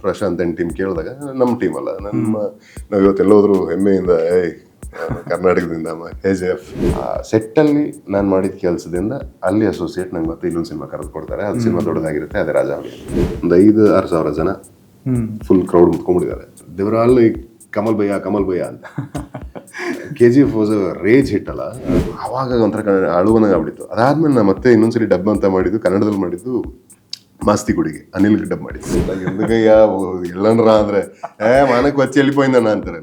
Prashant and team ಕೇಳಿದಾಗ ನಮ್ಮ team ಅಲ್ಲ, ನಾವು ಇವತ್ತೆಲ್ಲೋದ್ರು ಹೆಮ್ಮೆಯಿಂದ ಕರ್ನಾಟಕದಿಂದ KGF ಸೆಟ್ಟಲ್ಲಿ ನಾನು ಮಾಡಿದ ಕೆಲಸದಿಂದ ಅಲ್ಲಿ ಅಸೋಸಿಯೇಟ್ ನಂಗೆ ಮತ್ತೆ ಇನ್ನೊಂದು ಸಿನಿಮಾ ಕರೆದು ಕೊಡ್ತಾರೆ. ಅದು ಸಿನಿಮಾ ದೊಡ್ಡದಾಗಿರುತ್ತೆ, ಅದೇ ರಾಜ. ಒಂದು 5,000-6 ಸಾವಿರ ಜನ ಫುಲ್ ಕ್ರೌಡ್ ಮುತ್ಕೊಂಡ್ಬಿಟ್ಟಿದ್ದಾರೆ. ದೇವರ ಅಲ್ಲಿ ಕಮಲ್ ಭಯ್ಯ ಅಂತ. KGF ವಾಸ್ ರೇಜ್ ಹಿಟ್ ಅಲ್ಲ, ಆವಾಗ ಒಂಥರ ಅಳುವನಾಗ ಆಗ್ಬಿಟ್ಟಿತ್ತು. ಅದಾದ್ಮೇಲೆ ನಾ ಮತ್ತೆ ಇನ್ನೊಂದ್ಸರಿ ಡಬ್ ಅಂತ ಮಾಡಿದ್ದು, ಕನ್ನಡದಲ್ಲಿ ಮಾಡಿದ್ದು ಮಾಸ್ತಿ ಗುಡಿಗೆ ಅನಿಲ್ ಡಬ್ ಮಾಡಿದ್ದು. ಎಂದಗಯ್ಯ ಎಲ್ಲನ್ರ ಅಂದ್ರೆ ಮಾನಕ್ ವಚ್ಚಿ ಎಲ್ಲಿపోయింದ ಅಂತಾರೆ.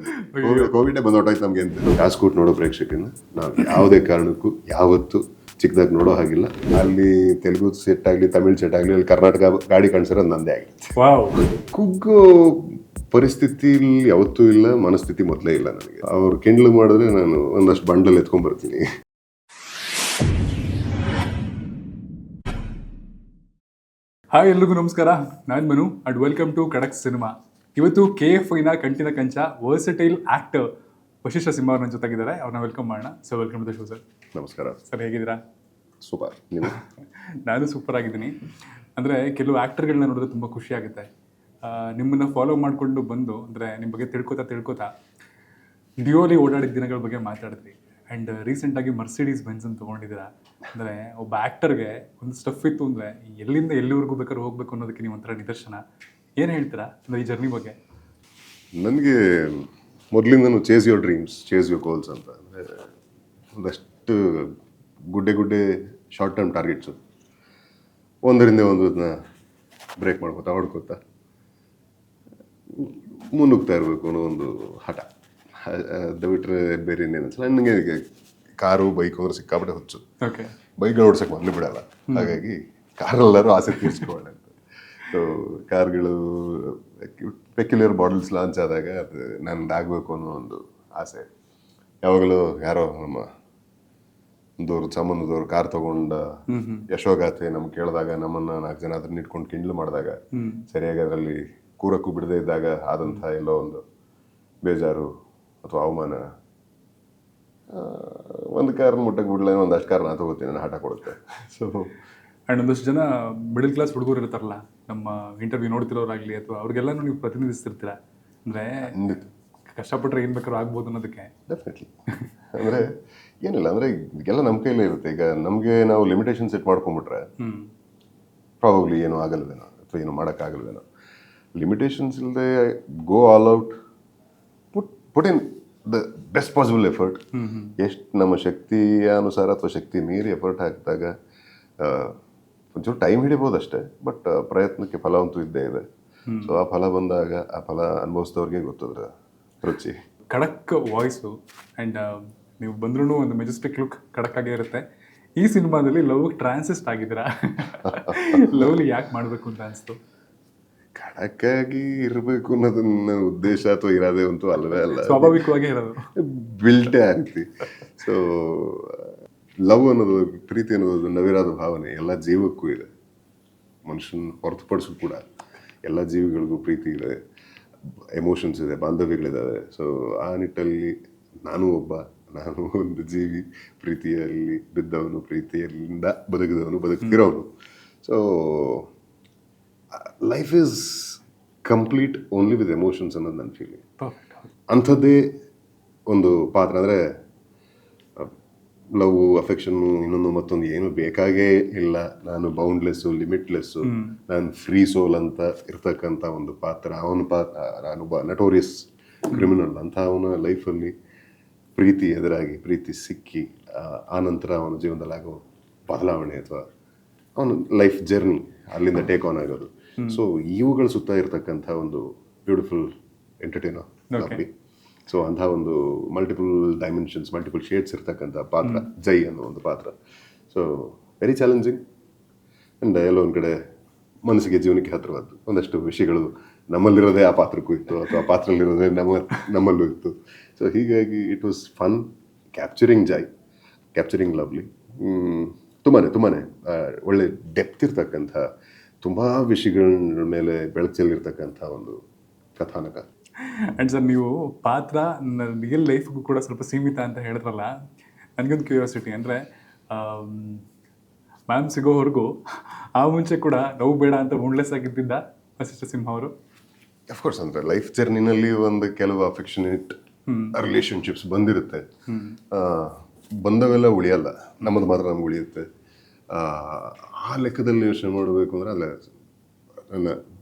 ಕೋವಿಡ್ ಬಂದು ಹೊಟ್ಟೋಯ್ತು ನಮ್ಗೆ ಅಂತ. ಕಾಸ್ಕೂಟ್ ನೋಡೋ ಪ್ರೇಕ್ಷಕನ ನಾವು ಯಾವುದೇ ಕಾರಣಕ್ಕೂ ಯಾವತ್ತು ಚಿಕ್ಕದಾಗಿ ನೋಡೋ ಹಾಗಿಲ್ಲ. ಅಲ್ಲಿ ತೆಲುಗು ಸೆಟ್ ಆಗಲಿ, ತಮಿಳ್ ಸೆಟ್ ಆಗಲಿ, ಅಲ್ಲಿ ಕರ್ನಾಟಕ ಗಾಡಿ ಕಾಣಿಸಿರೋದು ನಂದೇ ಆಗಿತ್ತು. ಕುಗ್ಗೋ ಪರಿಸ್ಥಿತಿ ಯಾವತ್ತೂ ಇಲ್ಲ, ಮನಸ್ಥಿತಿ ಮೊದಲೇ ಇಲ್ಲ ನನಗೆ. ಅವ್ರು ಕಿಂಡ್ಲು ಮಾಡಿದ್ರೆ ನಾನು ಒಂದಷ್ಟು ಬಂಡಲ್ ಎತ್ಕೊಂಡ್ ಬರ್ತೀನಿ. ಹಾಯ್, ಎಲ್ರಿಗೂ ನಮಸ್ಕಾರ. ನಾನು Manu and welcome to Khadak cinema. ಇವತ್ತು KFIನ ಕಂಟಿನ ಕಂಚ ವರ್ಸಟೈಲ್ ಆಕ್ಟರ್ ವಶಿಷ್ಠ ಸಿಂಹ ಅವ್ರ ನನ್ನ ಜೊತೆಗಿದ್ದಾರೆ. ಅವ್ರನ್ನ ವೆಲ್ಕಮ್ ಮಾಡೋಣ. So welcome to the show sir. ನಮಸ್ಕಾರ ಸರ್, ಹೇಗಿದ್ದೀರಾ? ಸೂಪರ್. ನೀವು? ನಾನು ಸೂಪರ್ ಆಗಿದ್ದೀನಿ. ಅಂದರೆ ಕೆಲವು ಆ್ಯಕ್ಟರ್ಗಳನ್ನ ನೋಡಿದ್ರೆ ತುಂಬ ಖುಷಿ ಆಗುತ್ತೆ. ನಿಮ್ಮನ್ನು ಫಾಲೋ ಮಾಡಿಕೊಂಡು ಬಂದು ಅಂದರೆ ನಿಮ್ಮ ಬಗ್ಗೆ ತಿಳ್ಕೊತಾ ಡಿಯೋಲಿ ಓಡಾಡಿದ ದಿನಗಳ ಬಗ್ಗೆ ಮಾತಾಡಿದ್ವಿ. ಆ್ಯಂಡ್ ರೀಸೆಂಟಾಗಿ ಮರ್ಸಿಡೀಸ್ ಬೆಂಜನ್ನು ತೊಗೊಂಡಿದ್ದೀರಾ. ಅಂದರೆ ಒಬ್ಬ ಆ್ಯಕ್ಟರ್ಗೆ ಒಂದು ಸ್ಟಫ್ ಇತ್ತು ಅಂದರೆ ಎಲ್ಲಿಂದ ಎಲ್ಲಿವರೆಗೂ ಬೇಕಾದ್ರೂ ಹೋಗಬೇಕು ಅನ್ನೋದಕ್ಕೆ ನೀವು ಒಂಥರ ನಿದರ್ಶನ. ಏನು ಹೇಳ್ತೀರಾ ಅಂದರೆ ಈ ಜರ್ನಿ ಬಗ್ಗೆ? ನನಗೆ ಮೊದಲಿಂದನೂ chase your dreams, chase your goals ಅಂತ. ಅಂದರೆ ಒಂದಷ್ಟು ಗುಡ್ಡೆ ಶಾರ್ಟ್ ಟರ್ಮ್ ಟಾರ್ಗೆಟ್ಸು, ಒಂದರಿಂದ ಒಂದನ್ನ ಬ್ರೇಕ್ ಮಾಡ್ಕೋತಾ ಹೊಡ್ಕೋತಾ ಮುನ್ನುಗ್ತಾ ಇರಬೇಕು ಅನ್ನೋ ಒಂದು ಹಠ. ಅದು ಬಿಟ್ಟರೆ ಬೇರೆ ಇನ್ನೇನು ಅನ್ಸಲ್ಲ. ನನಗೆ ಕಾರು ಬೈಕ್ ಅಂದ್ರೆ ಸಿಕ್ಕಾಪಟ್ಟೆ ಹುಚ್ಚು. ಬೈಕ್ಗಳು ಓಡ್ಸಕ್ಕೆ ಮೊದಲು ಬಿಡಲ್ಲ, ಹಾಗಾಗಿ ಕಾರೆಲ್ಲರೂ ಆಸೆ ತೀರಿಸ್ಕೊಳ್ಳೋಣ ಅಂತ. ಸೊ ಕಾರ್ಗಳು ಪೆಕ್ಯುಲರ್ ಮಾಡೆಲ್ಸ್ ಲಾಂಚ್ ಆದಾಗ ಅದು ನನ್ನದಾಗಬೇಕು ಅನ್ನೋ ಒಂದು ಆಸೆ. ಯಾವಾಗಲೂ ಯಾರೋ ನಮ್ಮ ಸಂಬಂಧದವ್ರು ಕಾರ್ ತಗೊಂಡ ಯಶೋಗಾಥೆ ನಮ್ಗೆ ಕೇಳಿದಾಗ, ನಮ್ಮನ್ನು 4 ಜನ ಅದನ್ನ ಇಟ್ಕೊಂಡು ಕಿಂಡ್ಲು ಮಾಡಿದಾಗ, ಸರಿಯಾಗಿ ಅದರಲ್ಲಿ ಕೂರಕ್ಕೂ ಬಿಡದೇ ಇದ್ದಾಗ ಆದಂಥ ಎಲ್ಲೋ ಒಂದು ಬೇಜಾರು ಅಥವಾ ಅವಮಾನ, ಒಂದು ಕಾರನ್ನ ಮುಟ್ಟಕ್ಕೆ ಬಿಡಲ್ಲ, ಒಂದಷ್ಟು ಕಾರನ್ನ ತಗೋತೀನಿ, ನಾನು ಹಠ ಕೊಡುತ್ತೆ. ಸೊ ಆ್ಯಂಡ್ ಒಂದಷ್ಟು ಜನ ಮಿಡಲ್ ಕ್ಲಾಸ್ ಹುಡುಗರು ಇರ್ತಾರಲ್ಲ, ನಮ್ಮ ಇಂಟರ್ವ್ಯೂ ನೋಡ್ತಿರೋರಾಗಲಿ ಅಥವಾ ಅವ್ರಿಗೆಲ್ಲನೂ ನೀವು ಪ್ರತಿನಿಧಿಸ್ತಿರ್ತೀರ. ಅಂದರೆ ಕಷ್ಟಪಟ್ಟರೆ ಏನು ಬೇಕಾದ್ರೂ ಆಗ್ಬೋದು ಅನ್ನೋದಕ್ಕೆ. ಡೆಫಿನೆಟ್ಲಿ. ಅಂದರೆ ಏನಿಲ್ಲ, ಅಂದರೆ ಎಲ್ಲ ನಮ್ಮ ಕೈಲೇ ಇರುತ್ತೆ. ಈಗ ನಮಗೆ ನಾವು ಲಿಮಿಟೇಷನ್ ಸೆಟ್ ಮಾಡ್ಕೊಂಡ್ಬಿಟ್ರೆ ಪ್ರಾಬಬ್ಲಿ ಏನೂ ಆಗಲ್ವೇನೋ ಅಥವಾ ಏನು ಮಾಡೋಕ್ಕಾಗಲ್ವೇನೋ. ಲಿಮಿಟೇಷನ್ಸ್ ಇಲ್ಲದೆ go all out, put in the best possible effort. ಎಷ್ಟು ನಮ್ಮ ಶಕ್ತಿಯ ಅನುಸಾರ ಅಥವಾ ಶಕ್ತಿ ಮೀರಿ ಎಫರ್ಟ್ ಹಾಕಿದಾಗ ಒಂಚೂರು ಟೈಮ್ ಹಿಡಿಬೋದು ಅಷ್ಟೇ, ಬಟ್ ಪ್ರಯತ್ನಕ್ಕೆ ಫಲವಂತೂ ಇದ್ದೇ ಇದೆ. ಸೊ ಆ ಫಲ ಬಂದಾಗ ಆ ಫಲ ಅನುಭವಿಸಿದವ್ರಿಗೆ ಗೊತ್ತದ್ರ ರುಚಿ. ಖಡಕ್ ವಾಯ್ಸು ಆ್ಯಂಡ್ ನೀವು ಬಂದ್ರೂ ಒಂದು ಮೆಜೆಸ್ಟಿಕ್ ಲುಕ್ ಖಡಕ್ಕಾಗೇ ಇರುತ್ತೆ. ಈ ಸಿನಿಮಾದಲ್ಲಿ ಲವ್ ಟ್ರಾನ್ಸಿಸ್ಟ್ ಆಗಿದ್ದೀರಾ. ಲವ್ಲಿ ಯಾಕೆ ಮಾಡಬೇಕು ಅಂತ ಅನಿಸ್ತು? ಖಡಕ್ಕಾಗಿ ಇರಬೇಕು ಅನ್ನೋದನ್ನ ಉದ್ದೇಶ ಅಥವಾ ಇರೋದೇ ಅಂತೂ ಅಲ್ಲವೇ ಅಲ್ಲ, ಸ್ವಾಭಾವಿಕವಾಗಿ ಇರೋದು ಬಿಲ್ಟೇ ಆಗ್ತಿ. ಸೊ ಲವ್ ಅನ್ನೋದು, ಪ್ರೀತಿ ಅನ್ನೋದು ನವಿರಾದ ಭಾವನೆ ಎಲ್ಲ ಜೀವಕ್ಕೂ ಇದೆ. ಮನುಷ್ಯನ ಹೊರತುಪಡಿಸು ಕೂಡ ಎಲ್ಲ ಜೀವಿಗಳಿಗೂ ಪ್ರೀತಿ ಇದೆ, ಎಮೋಷನ್ಸ್ ಇದೆ, ಬಾಂಧವ್ಯಗಳಿದ್ದಾವೆ. ಸೊ ಆ ನಿಟ್ಟಲ್ಲಿ ನಾನು ಒಂದು ಜೀವಿ, ಪ್ರೀತಿಯಲ್ಲಿ ಬಿದ್ದವನು, ಪ್ರೀತಿಯಿಂದ ಬದುಕ್ತಿರೋನು. So life is complete only with emotions ಅನ್ನೋದು ನನ್ನ ಫೀಲಿಂಗ್. ಅಂಥದ್ದೇ ಒಂದು ಪಾತ್ರ. ಅಂದರೆ ಲವ್, ಅಫೆಕ್ಷನ್ನು, ಇನ್ನೊಂದು ಮತ್ತೊಂದು ಏನು ಬೇಕಾಗೇ ಇಲ್ಲ. ನಾನು ಬೌಂಡ್ಲೆಸ್ಸು, ಲಿಮಿಟ್ಲೆಸ್ಸು, ನಾನು ಫ್ರೀ ಸೋಲ್ ಅಂತ ಇರ್ತಕ್ಕಂಥ ಒಂದು ಪಾತ್ರ. ನಾನೊಬ್ಬ ನಟೋರಿಯಸ್ ಕ್ರಿಮಿನಲ್ ಅಂತ ಅವನ ಲೈಫಲ್ಲಿ ಪ್ರೀತಿ ಎದುರಾಗಿ, ಪ್ರೀತಿ ಸಿಕ್ಕಿ, ಆನಂತರ ಅವನ ಜೀವನದಲ್ಲಿ ಆಗೋ ಬದಲಾವಣೆ ಅಥವಾ ಅವನ ಲೈಫ್ ಜರ್ನಿ ಅಲ್ಲಿಂದ ಟೇಕ್ ಆನ್ ಆಗೋದು. ಸೊ ಇವುಗಳ ಸುತ್ತ ಇರತಕ್ಕಂಥ ಒಂದು ಬ್ಯೂಟಿಫುಲ್ ಎಂಟರ್ಟೈನರ್ ಲವ್ಲಿ. ಸೊ ಅಂಥ ಒಂದು ಮಲ್ಟಿಪಲ್ ಡೈಮೆನ್ಷನ್ಸ್, ಮಲ್ಟಿಪಲ್ ಶೇಡ್ಸ್ ಇರ್ತಕ್ಕಂಥ ಪಾತ್ರ ಜೈ ಅನ್ನೋ ಒಂದು ಪಾತ್ರ. ಸೊ ವೆರಿ ಚಾಲೆಂಜಿಂಗ್ ಆ್ಯಂಡ್ ಎಲ್ಲೋ ಒಂದು ಕಡೆ ಮನಸ್ಸಿಗೆ, ಜೀವನಕ್ಕೆ ಹತ್ತಿರವಾದ್ದು. ಒಂದಷ್ಟು ವಿಷಯಗಳು ನಮ್ಮಲ್ಲಿರೋದೇ ಆ ಪಾತ್ರಕ್ಕೂ ಇತ್ತು, ಅಥವಾ ಆ ಪಾತ್ರದಲ್ಲಿರೋದೇ ನಮ್ಮಲ್ಲೂ ಇತ್ತು. ಸೊ ಹೀಗಾಗಿ it was fun capturing Jai, capturing lovely. ತುಂಬಾ ಒಳ್ಳೆ ಡೆಪ್ತ್ ಇರ್ತಕ್ಕಂಥ, ತುಂಬ ವಿಷಯಗಳ ಮೇಲೆ ಬೆಳಕು ಚೆಲ್ಲಿರ್ತಕ್ಕಂಥ ಒಂದು ಕಥಾನಕ. ಆ್ಯಂಡ್ ಸರ್, ನೀವು ಪಾತ್ರ ರಿಯಲ್ ಲೈಫ್ಗೂ ಕೂಡ ಸ್ವಲ್ಪ ಸೀಮಿತ ಅಂತ ಹೇಳಿದ್ರಲ್ಲ, ನನಗೊಂದು ಕ್ಯೂರಿಯಾಸಿಟಿ. ಅಂದರೆ ಮ್ಯಾಮ್ ಸಿಗೋವರೆಗೂ ಆ ಮುಂಚೆ ಕೂಡ ನೋವು ಬೇಡ ಅಂತ ಬೌಂಡ್ಲೆಸ್ ಆಗಿದ್ದಿದ್ದ ವಶಿಷ್ಠ ಸಿಂಹ ಅವರು? ಅಫ್ಕೋರ್ಸ್ ಅಂದರೆ ಲೈಫ್ ಜರ್ನಿನಲ್ಲಿ ಒಂದು ಕೆಲವು ಅಫೆಕ್ಷನೇಟ್ ರಿಲೇಶನ್ಶಿಪ್ಸ್ ಬಂದಿರುತ್ತೆ. ಆ, ಬಂದವೆಲ್ಲ ಉಳಿಯಲ್ಲ, ನಮ್ಮದು ಮಾತ್ರ ನಮ್ಗೆ ಉಳಿಯುತ್ತೆ. ಆ ಲೆಕ್ಕದಲ್ಲಿ ಯೋಚನೆ ಮಾಡಬೇಕು ಅಂದರೆ ಅಲ್ಲ, ನನ್ನ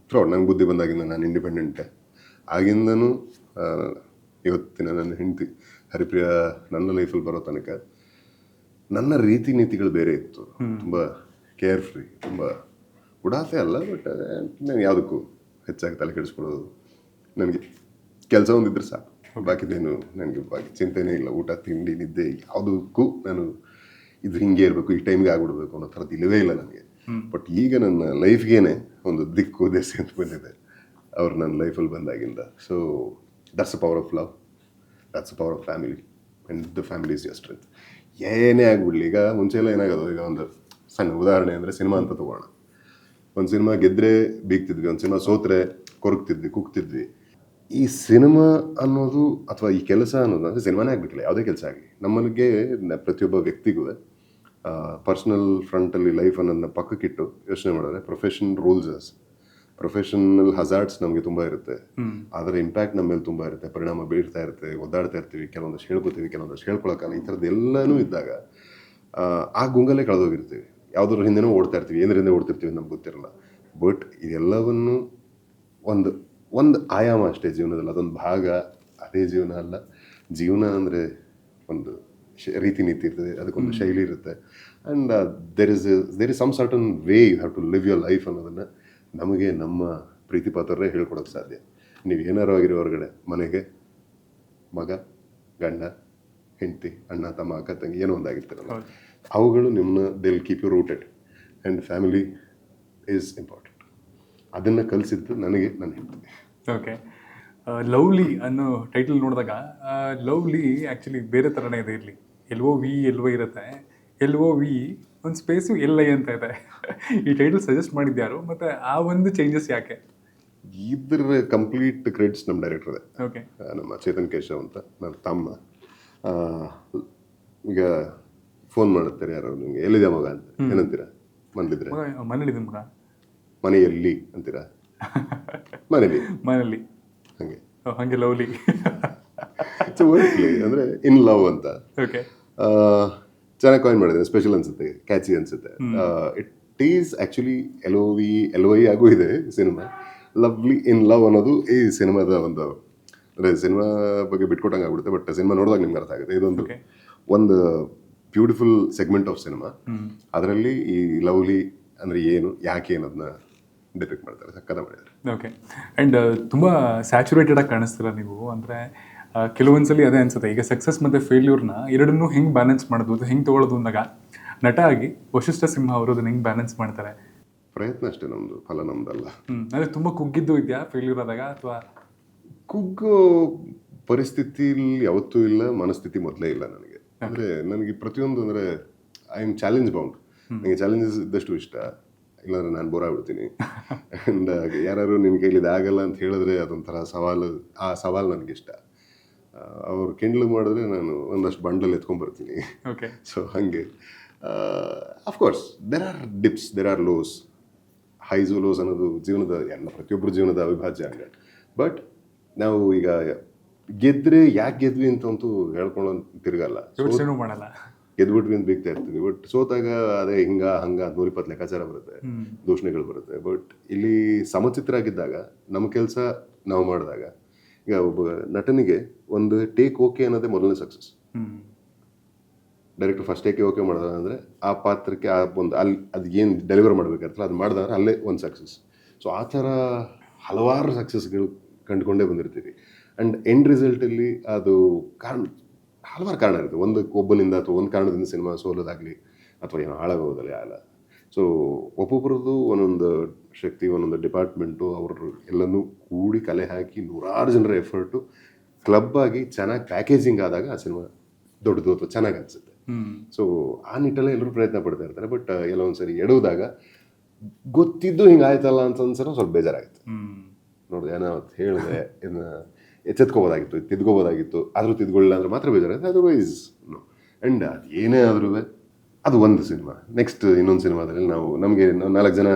ನಂಗೆ ಬುದ್ಧಿ ಬಂದಾಗಿಂದ ನಾನು ಇಂಡಿಪೆಂಡೆಂಟೆ. ಆಗಿಂದನೂ ಇವತ್ತಿನ ನನ್ನ ಹೆಂಡತಿ ಹರಿಪ್ರಿಯಾ ನನ್ನ ಲೈಫಲ್ಲಿ ಬರೋ ತನಕ ನನ್ನ ರೀತಿ ನೀತಿಗಳು ಬೇರೆ ಇತ್ತು. ತುಂಬ ಕೇರ್ ಫ್ರೀ, ತುಂಬ ಉಡಾಫೆ ಅಲ್ಲ, ಬಟ್ ನಾನು ಯಾವುದಕ್ಕೂ ಹೆಚ್ಚಾಗಿ ತಲೆ ಕೆಡಿಸ್ಕೊಳ್ಳೋದು. ನನಗೆ ಕೆಲಸ ಒಂದಿದ್ರೆ ಸಾಕು, ಬಾಕಿದೇನು ನನಗೆ ಬಾಕಿ ಚಿಂತೆನೇ ಇಲ್ಲ. ಊಟ ತಿಂಡಿ ನಿದ್ದೆ ಯಾವುದಕ್ಕೂ ನಾನು ಇದು ಹಿಂಗೆ ಇರಬೇಕು, ಈ ಟೈಮ್ಗೆ ಆಗ್ಬಿಡ್ಬೇಕು ಅನ್ನೋ ಥರದ್ದು ಇಲ್ಲವೇ ಇಲ್ಲ ನನಗೆ. ಬಟ್ ಈಗ ನನ್ನ ಲೈಫ್ಗೇನೆ ಒಂದು ದಿಕ್ಕು ದೇಶ ಅಂತ ಬಂದಿದೆ ಅವ್ರು ನನ್ನ ಲೈಫಲ್ಲಿ ಬಂದಾಗಿಂದ. So that's a power of love, that's a power of family, and the family is your strength. ಏನೇ ಆಗ್ಬಿಡ್ಲಿ, ಈಗ ಮುಂಚೆ ಎಲ್ಲ ಏನಾಗೋದು, ಈಗ ಒಂದು ಸಣ್ಣ ಉದಾಹರಣೆ ಅಂದರೆ ಸಿನಿಮಾ ಅಂತ ತಗೋಣ. ಒಂದು ಸಿನಿಮಾ ಗೆದ್ದರೆ ಬೀಗ್ತಿದ್ವಿ, ಒಂದು ಸಿನಿಮಾ ಸೋತ್ರೆ ಕೊರಗ್ತಿದ್ವಿ, ಕುಗ್ತಿದ್ವಿ. ಈ ಸಿನಿಮಾ ಅನ್ನೋದು ಅಥವಾ ಈ ಕೆಲಸ ಅನ್ನೋದು ಅಂದರೆ ಸಿನಿಮಾನೇ ಆಗಬೇಕಿಲ್ಲ, ಯಾವುದೇ ಕೆಲಸ ಆಗಲಿ, ನಮ್ಮನಿಗೆ ಪ್ರತಿಯೊಬ್ಬ ವ್ಯಕ್ತಿಗೂ ಪರ್ಸ್ನಲ್ ಫ್ರಂಟಲ್ಲಿ ಲೈಫ್ ಅನ್ನೋದನ್ನ ಪಕ್ಕಕ್ಕಿಟ್ಟು ಯೋಚನೆ ಮಾಡಿದ್ರೆ ಪ್ರೊಫೆಷನಲ್ ಹಜಾರ್ಡ್ಸ್ ನಮಗೆ ತುಂಬ ಇರುತ್ತೆ. ಅದರ ಇಂಪ್ಯಾಕ್ಟ್ ನಮ್ಮ ಮೇಲೆ ತುಂಬ ಇರುತ್ತೆ, ಪರಿಣಾಮ ಬೀಳ್ತಾ ಇರುತ್ತೆ, ಒದ್ದಾಡ್ತಾ ಇರ್ತೀವಿ, ಕೆಲವೊಂದಷ್ಟು ಹೇಳ್ಕೊತೀವಿ, ಕೆಲವೊಂದಷ್ಟು ಹೇಳ್ಕೊಳಕ್ಕಲ್ಲ. ಈ ಥರದ್ದು ಎಲ್ಲನೂ ಇದ್ದಾಗ ಆ ಗುಂಗಲ್ಲೇ ಕಳೆದೋಗಿರ್ತೀವಿ, ಯಾವುದ್ರ ಹಿಂದೆನೂ ಓಡ್ತಾ ಇರ್ತೀವಿ, ಏನರಿಂದ ಓಡ್ತಿರ್ತೀವಿ ನಮ್ಗೆ ಗೊತ್ತಿರಲ್ಲ. ಬಟ್ ಇದೆಲ್ಲವನ್ನು ಒಂದು ಆಯಾಮ ಅಷ್ಟೇ ಜೀವನದಲ್ಲಿ, ಅದೊಂದು ಭಾಗ, ಅದೇ ಜೀವನ ಅಲ್ಲ. ಜೀವನ ಅಂದರೆ ಒಂದು ರೀತಿ ನೀತಿ ಇರ್ತದೆ, ಅದಕ್ಕೊಂದು ಶೈಲಿ ಇರುತ್ತೆ. And there is some certain way you have to live your life ಅನ್ನೋದನ್ನು ನಮಗೆ ನಮ್ಮ ಪ್ರೀತಿ ಪಾತ್ರರೇ ಹೇಳ್ಕೊಡೋಕ್ಕೆ ಸಾಧ್ಯ. ನೀವು ಏನಾರು ಆಗಿರೋ ಹೊರಗಡೆ ಮನೆಗೆ ಮಗ, ಗಂಡ, ಹೆಂಡತಿ, ಅಣ್ಣ, ತಮ್ಮ, ಅಕ್ಕ, ತಂಗಿ ಏನೋ ಒಂದಾಗಿರ್ತಾರಲ್ಲ, ಅವುಗಳು ನಿಮ್ಮನ್ನ they will keep you rooted, and family is important. ಅದನ್ನು ಕಲಿಸಿದ್ದು ನನಗೆ ನನ್ನ ಹೆಂಡತಿ. ಓಕೆ, ಲವ್ಲಿ ಅನ್ನೋ ಟೈಟಲ್ ನೋಡಿದಾಗ ಲವ್ಲಿ ಆ್ಯಕ್ಚುಲಿ ಬೇರೆ ಥರನೇ ಇದೆ. ಇಲ್ಲಿ LOV ಇರುತ್ತೆ, LOV ಒಂದು ಸ್ಪೇಸು LI ಅಂತ ಇದೆ. ಈ ಟೈಟಲ್ ಸಜೆಸ್ಟ್ ಮಾಡಿದ್ಯಾರು, ಮತ್ತು ಆ ಒಂದು ಚೇಂಜಸ್ ಯಾಕೆ? ಇದ್ರ ಕಂಪ್ಲೀಟ್ ಕ್ರೆಡಿಟ್ಸ್ ನಮ್ಮ ಡೈರೆಕ್ಟರ್, ಓಕೆ, ನಮ್ಮ ಚೇತನ್ ಕೇಶವ್ ಅಂತ, ನನ್ನ ತಮ್ಮ. ಈಗ ಫೋನ್ ಮಾಡುತ್ತಾರೆ ಯಾರು, ನಿಮಗೆ ಎಲ್ಲಿದೆ ಮಗ ಅಂತ ಏನಂತೀರಾ? ಮನೇಲಿದ್ರೆ ಮನೇಲಿದೆ ಮಗ, ಮನೆಯಲ್ಲಿ ಅಂತೀರಾ? ಮನೇಲಿ ಹಂಗೆ ಲವ್ಲಿ ಅಂದರೆ ಇನ್ ಲವ್ ಅಂತ. ಓಕೆ, ಚೆನ್ನಾಗಿ ಕಾಯಿನ್ ಮಾಡಿದೆ, ಸ್ಪೆಷಲ್ ಅನ್ಸುತ್ತೆ, ಕ್ಯಾಚಿ ಅನ್ಸುತ್ತೆ. ಇಟ್ ಈಸ್ ಆ್ಯಕ್ಚುಲಿ LOI ಆಗೂ ಇದೆ ಸಿನಿಮಾ. ಲವ್ಲಿ ಇನ್ ಲವ್ ಅನ್ನೋದು ಈ ಸಿನಿಮಾದ ಒಂದು, ಅಂದರೆ ಸಿನಿಮಾ ಬಗ್ಗೆ ಬಿಟ್ಕೊಟ್ಟಂಗೆ ಆಗ್ಬಿಡುತ್ತೆ, ಬಟ್ ಸಿನಿಮಾ ನೋಡಿದಾಗ ನಿಮ್ಗೆ ಅರ್ಥ ಆಗುತ್ತೆ. ಒಂದು ಬ್ಯೂಟಿಫುಲ್ ಸೆಗ್ಮೆಂಟ್ ಆಫ್ ಸಿನಿಮಾ. ಅದರಲ್ಲಿ ಈ ಲವ್ಲಿ ಅಂದರೆ ಏನು, ಯಾಕೆ ಅನ್ನೋದನ್ನ ಡಿಪಿಕ್ಟ್ ಮಾಡ್ತಾರೆ, ಸಕ್ಕತ್ತ ಮಾಡಿದ್ದಾರೆ. ಓಕೆ, ಆ್ಯಂಡ್ ತುಂಬ ಸ್ಯಾಚುರೇಟೆಡ್ ಆಗಿ ಕಾಣಿಸ್ತೀರ ನೀವು. ಅಂದರೆ ಕೆಲವೊಂದ್ಸಲಿ ಅದೇ ಅನ್ಸುತ್ತೆ, ಈಗ ಸಕ್ಸಸ್ ಮತ್ತು ಫೇಲ್ಯೂರ್ನ ಎರಡನ್ನೂ ಹೆಂಗೆ ಬ್ಯಾಲೆನ್ಸ್ ಮಾಡೋದು, ಅದು ಹೆಂಗೆ ತೊಗೊಳ್ಳೋದು ಅಂದಾಗ ನಟ ಆಗಿ ವಶಿಷ್ಠ ಸಿಂಹ ಅವರು ಅದನ್ನ ಹೆಂಗೆ ಬ್ಯಾಲೆನ್ಸ್ ಮಾಡ್ತಾರೆ? ಪ್ರಯತ್ನ ಅಷ್ಟೇ, ನಮ್ಮದು ಫಲ ನಮ್ದಲ್ಲ. ಅಂದರೆ ತುಂಬ ಕುಗ್ಗಿದ್ದು ಇದೆಯಾ ಫೇಲ್ಯೂರ್ ಆದಾಗ, ಅಥವಾ ಕುಗ್ಗೋ ಪರಿಸ್ಥಿತಿಲಿ ಯಾವತ್ತೂ ಇಲ್ಲ, ಮನಸ್ಥಿತಿ ಮೊದಲೇ ಇಲ್ಲ ನನಗೆ. ಅಂದರೆ ನನಗೆ ಪ್ರತಿಯೊಂದು ಅಂದರೆ ಐ ಆಮ್ ಚಾಲೆಂಜ್ ಬೌಂಡ್. ನನಗೆ ಚಾಲೆಂಜಸ್ ಇದ್ದಷ್ಟು ಇಷ್ಟ, ಇಲ್ಲಾಂದ್ರೆ ನಾನು ಬೋರ್ ಆಗ್ಬಿಡ್ತೀನಿ. ಆ್ಯಂಡ್ ಯಾರು ನಿನ್ನ ಕೈಲಿ ಇದಾಗಲ್ಲ ಅಂತ ಹೇಳಿದ್ರೆ ಅದೊಂಥರ ಸವಾಲು, ಆ ಸವಾಲು ನನಗಿಷ್ಟ. ಅವ್ರು ಕೆಂಡ್ಲು ಮಾಡಿದ್ರೆ ನಾನು ಒಂದಷ್ಟು ಬಂಡಲ್ ಎತ್ಕೊಂಡ್ಬರ್ತೀನಿ. ಓಕೆ, ಸೊ ಹಾಗೆ of course there are dips, there are lows, highs lows ಅನ್ನೋದು ಜೀವನದ ಪ್ರತಿಯೊಬ್ಬರ ಜೀವನದ ಅವಿಭಾಜ್ಯ ಅಂಗ. ಬಟ್ ನಾವು ಈಗ ಗೆದ್ರೆ ಯಾಕೆ ಗೆದ್ವಿ ಅಂತಂತೂ ಹೇಳ್ಕೊಳ್ಳೋ ತಿರ್ಗಲ್ಲ, ಯೋಚನೆ ಮಾಡಲ್ಲ, ಗೆದ್ಬಿಟ್ವಿ ಅಂತ ಬೇಕ್ತಾ ಇರ್ತೀವಿ. ಬಟ್ ಸೋತಾಗ ಅದೇ ಹಂಗ 120 ಲೆಕ್ಕಾಚಾರ ಬರುತ್ತೆ, ದೂಷಣೆಗಳು ಬರುತ್ತೆ. ಬಟ್ ಇಲ್ಲಿ ಸಮಚಿತ್ರ ಆಗಿದ್ದಾಗ ನಮ್ಮ ಕೆಲಸ ನಾವು ಮಾಡಿದಾಗ, ಈಗ ಒಬ್ಬ ನಟನಿಗೆ ಒಂದು ಟೇಕ್ ಓಕೆ ಅನ್ನೋದೇ ಮೊದಲನೇ success. Director first take okay ಮಾಡಿದ ಅಂದರೆ ಆ ಪಾತ್ರಕ್ಕೆ ಆ ಒಂದು ಅದು ಏನು ಡೆಲಿವರ್ ಮಾಡಬೇಕಾಗಿರ್ತಲ್ಲ ಅದು ಮಾಡಿದಾಗ ಅಲ್ಲೇ ಒಂದು ಸಕ್ಸಸ್. ಸೊ ಆ ಥರ ಹಲವಾರು ಸಕ್ಸಸ್ಗಳು ಕಂಡುಕೊಂಡೇ ಬಂದಿರ್ತೀವಿ. ಆ್ಯಂಡ್ ಎಂಡ್ ರಿಸಲ್ಟಲ್ಲಿ ಅದು ಹಲವಾರು ಕಾರಣ ಇರುತ್ತೆ. ಒಬ್ಬನಿಂದ ಅಥವಾ ಒಂದು ಕಾರಣದಿಂದ ಸಿನಿಮಾ ಸೋಲೋದಾಗಲಿ ಅಥವಾ ಏನೋ ಹಾಳಾಗೋದಲ್ಲ ಯಾಲ. ಸೊ ಒಬ್ಬೊಬ್ಬರದ್ದು ಒಂದೊಂದು ಶಕ್ತಿ, ಒಂದೊಂದು ಡಿಪಾರ್ಟ್ಮೆಂಟು, ಅವರು ಎಲ್ಲನೂ ಕೂಡಿ ಕಲೆ ಹಾಕಿ ನೂರಾರು ಜನರ ಎಫರ್ಟು ಕ್ಲಬ್ ಆಗಿ ಚೆನ್ನಾಗಿ ಪ್ಯಾಕೇಜಿಂಗ್ ಆದಾಗ ಆ ಸಿನಿಮಾ ದೊಡ್ಡದು ಅಥವಾ ಚೆನ್ನಾಗಿ ಅನಿಸುತ್ತೆ. ಸೊ ಆ ನಿಟ್ಟಲ್ಲೇ ಎಲ್ಲರೂ ಪ್ರಯತ್ನ ಪಡ್ತಾ ಇರ್ತಾರೆ. ಬಟ್ ಎಲ್ಲೊಂದು ಸರಿ ಎಡುವುದಾಗ ಗೊತ್ತಿದ್ದು ಹಿಂಗೆ ಆಯ್ತಲ್ಲ ಅಂತ ಅನ್ಸರ ಸ್ವಲ್ಪ ಬೇಜಾರಾಗುತ್ತೆ. ನೋಡಿದೆ ಏನೋ ಹೇಳಿದೆ, ಇನ್ನು ಎಚ್ಚೆತ್ಕೋಬೋದಾಗಿತ್ತು, ತಿದ್ಕೋಬೋದಾಗಿತ್ತು, ಆದರೂ ತಿದ್ಕೊಳ್ಳಿಲ್ಲ ಅಂದ್ರೆ ಮಾತ್ರ ಬೇಜಾರಾಗುತ್ತೆ. Otherwise no. ಆ್ಯಂಡ್ ಅದು ಏನೇ ಆದ್ರೂ ಅದು ಒಂದು ಸಿನಿಮಾ. ನೆಕ್ಸ್ಟ್ ಇನ್ನೊಂದು ಸಿನಿಮಾದಲ್ಲಿ ನಮಗೆ 4 ಜನ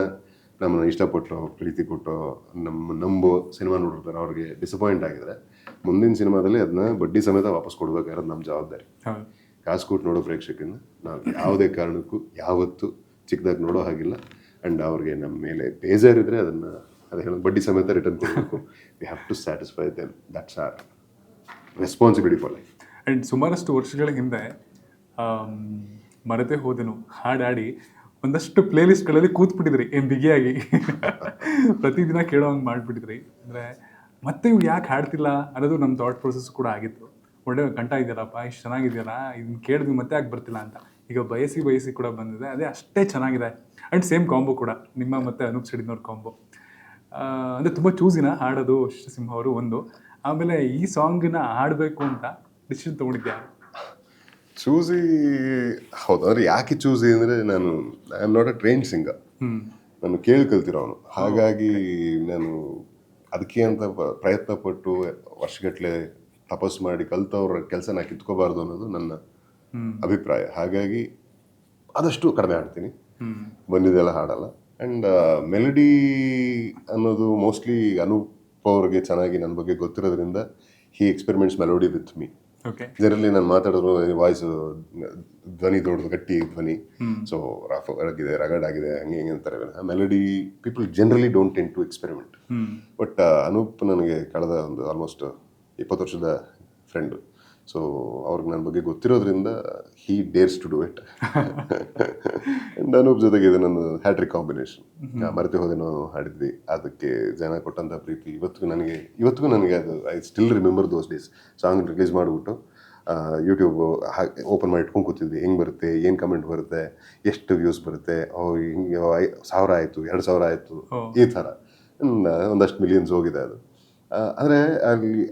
ನಮ್ಮನ್ನು ಇಷ್ಟಪಟ್ಟು ಪ್ರೀತಿ ಕೊಟ್ಟು ನಂಬೋ ಸಿನಿಮಾ ನೋಡಿರ್ತಾರೆ, ಅವ್ರಿಗೆ ಡಿಸಪಾಯಿಂಟ್ ಆಗಿದ್ರೆ ಮುಂದಿನ ಸಿನಿಮಾದಲ್ಲಿ ಅದನ್ನ ಬಡ್ಡಿ ಸಮೇತ ವಾಪಸ್ ಕೊಡ್ಬೇಕಾಗಿರೋದು ನಮ್ಮ ಜವಾಬ್ದಾರಿ. ಹೌದು. ಕಾಸು ಕೊಟ್ಟು ನೋಡೋ ಪ್ರೇಕ್ಷಕನ ನಾವು ಯಾವುದೇ ಕಾರಣಕ್ಕೂ ಯಾವತ್ತೂ ಚಿಕ್ಕದಾಗಿ ನೋಡೋ ಹಾಗಿಲ್ಲ. ಆ್ಯಂಡ್ ಅವ್ರಿಗೆ ನಮ್ಮ ಮೇಲೆ ಬೇಜಾರಿದ್ರೆ ಅದನ್ನು ಹೇಳೋದು ಬಡ್ಡಿ ಸಮೇತ ರಿಟರ್ನ್ ಕೊಡಬೇಕು. We have to satisfy them. That's our responsibility for life. And ಸುಮಾರಷ್ಟು ವರ್ಷಗಳ ಹಿಂದೆ ಮರೆತೇ ಹೋದೆನು ಹಾಡಾಡಿ ಒಂದಷ್ಟು ಪ್ಲೇ ಲಿಸ್ಟ್ಗಳಲ್ಲಿ ಕೂತ್ಬಿಟ್ಟಿದ್ರಿ ಬಿಗಿಯಾಗಿ ಪ್ರತಿದಿನ ಕೇಳೋ ಹಂಗೆ ಮಾಡಿಬಿಟ್ಟಿದ್ರಿ. ಅಂದರೆ ಮತ್ತೆ ಇವ್ರು ಯಾಕೆ ಹಾಡ್ತಿಲ್ಲ ಅನ್ನೋದು ನಮ್ಮ ಥಾಟ್ ಪ್ರೊಸೆಸ್ ಕೂಡ ಆಗಿತ್ತು. ಒಳ್ಳೆ ಕಂಠ ಇದೆಯಲ್ಲಪ್ಪ, ಇಷ್ಟು ಚೆನ್ನಾಗಿದೆಯಲ್ಲ, ಇದನ್ನ ಕೇಳಿದ್ವಿ ಮತ್ತೆ ಯಾಕೆ ಬರ್ತಿಲ್ಲ ಅಂತ. ಈಗ ಬಯಸಿ ಕೂಡ ಬಂದಿದೆ, ಅದೇ ಅಷ್ಟೇ ಚೆನ್ನಾಗಿದೆ. ಆ್ಯಂಡ್ ಸೇಮ್ ಕಾಂಬೋ ಕೂಡ ನಿಮ್ಮ ಮತ್ತು ಅನೂಪ್ ಸಿಡಿನವ್ರ ಕಾಂಬೋ. ಅಂದರೆ ತುಂಬ ಚೂಸಿನ ಹಾಡೋದು ಸಿಂಹ ಅವರು ಒಂದು. ಆಮೇಲೆ ಈ ಸಾಂಗನ್ನ ಹಾಡಬೇಕು ಅಂತ ಡಿಸಿಷನ್ ತೊಗೊಂಡಿದ್ದೆ. ಚೂಸಿ ಹೌದು. ಅಂದರೆ ಯಾಕೆ ಚೂಸಿ ಅಂದರೆ ನಾನು I am not a trained singer. ನಾನು ಕಲ್ತಿರೋನು. ಹಾಗಾಗಿ ನಾನು ಅದಕ್ಕೆ ಅಂತ ಪ್ರಯತ್ನ ಪಟ್ಟು ವರ್ಷಗಟ್ಟಲೆ ತಪಸ್ಸು ಮಾಡಿ ಕಲ್ತವ್ರ ಕೆಲಸ ನಾ ಕಿತ್ಕೋಬಾರ್ದು ಅನ್ನೋದು ನನ್ನ ಅಭಿಪ್ರಾಯ. ಹಾಗಾಗಿ ಆದಷ್ಟು ಕಡಿಮೆ ಹಾಡ್ತೀನಿ, ಬಂದಿದ್ದೆಲ್ಲ ಹಾಡಲ್ಲ. ಆ್ಯಂಡ್ ಮೆಲಡಿ ಅನ್ನೋದು ಮೋಸ್ಟ್ಲಿ ಅನೂಪ್ ಅವ್ರಿಗೆ ಚೆನ್ನಾಗಿ ನನ್ನ ಬಗ್ಗೆ ಗೊತ್ತಿರೋದ್ರಿಂದ ಹಿ ಎಕ್ಸ್ಪೆರಿಮೆಂಟ್ಸ್ ಮೆಲೋಡಿ ವಿತ್ ಮೀ. ಇದರಲ್ಲಿ ನಾನು ಮಾತಾಡೋದು ವಾಯ್ಸ್ ಧ್ವನಿ ದೊಡ್ಡದು ಗಟ್ಟಿ ಧ್ವನಿ, ಸೊ ರಫ್ ಆಗಿದೆ, ರಗಡ್ ಆಗಿದೆ, ಹಂಗೆ ಹಿಂಗೆ ಅಂತಾರೆ. Melody people generally don't tend to experiment. But Anoop ನನಗೆ ಕಳೆದ ಒಂದು ಆಲ್ಮೋಸ್ಟ್ 20 ವರ್ಷದ ಫ್ರೆಂಡು. ಸೊ ಅವ್ರಿಗೆ ನನ್ನ ಬಗ್ಗೆ ಗೊತ್ತಿರೋದ್ರಿಂದ he dares to do it. And Anoop ಜೊತೆಗೆ ಇದು ನನ್ನ ಹ್ಯಾಟ್ರಿಕ್ ಕಾಂಬಿನೇಷನ್. ಮರೆತು ಹೋದೇನೋ ಹಾಡಿದ್ವಿ, ಅದಕ್ಕೆ ಜನ ಕೊಟ್ಟಂಥ ಪ್ರೀತಿ ಇವತ್ತಿಗೂ ನನಗೆ ಅದು I still remember those days. Song release ಮಾಡಿಬಿಟ್ಟು ಯೂಟ್ಯೂಬ್ ಓಪನ್ ಮಾಡಿ ಇಟ್ಕೊಂಡು ಕೂತಿದ್ವಿ. ಹೆಂಗೆ ಬರುತ್ತೆ, ಏನು ಕಮೆಂಟ್ ಬರುತ್ತೆ, ಎಷ್ಟು ವ್ಯೂಸ್ ಬರುತ್ತೆ, ಹಿಂಗೆ 1000 ಆಯಿತು, 2000 ಆಯಿತು, ಈ ಥರ ಒಂದಷ್ಟು ಮಿಲಿಯನ್ಸ್ ಹೋಗಿದೆ ಅದು. ಆದರೆ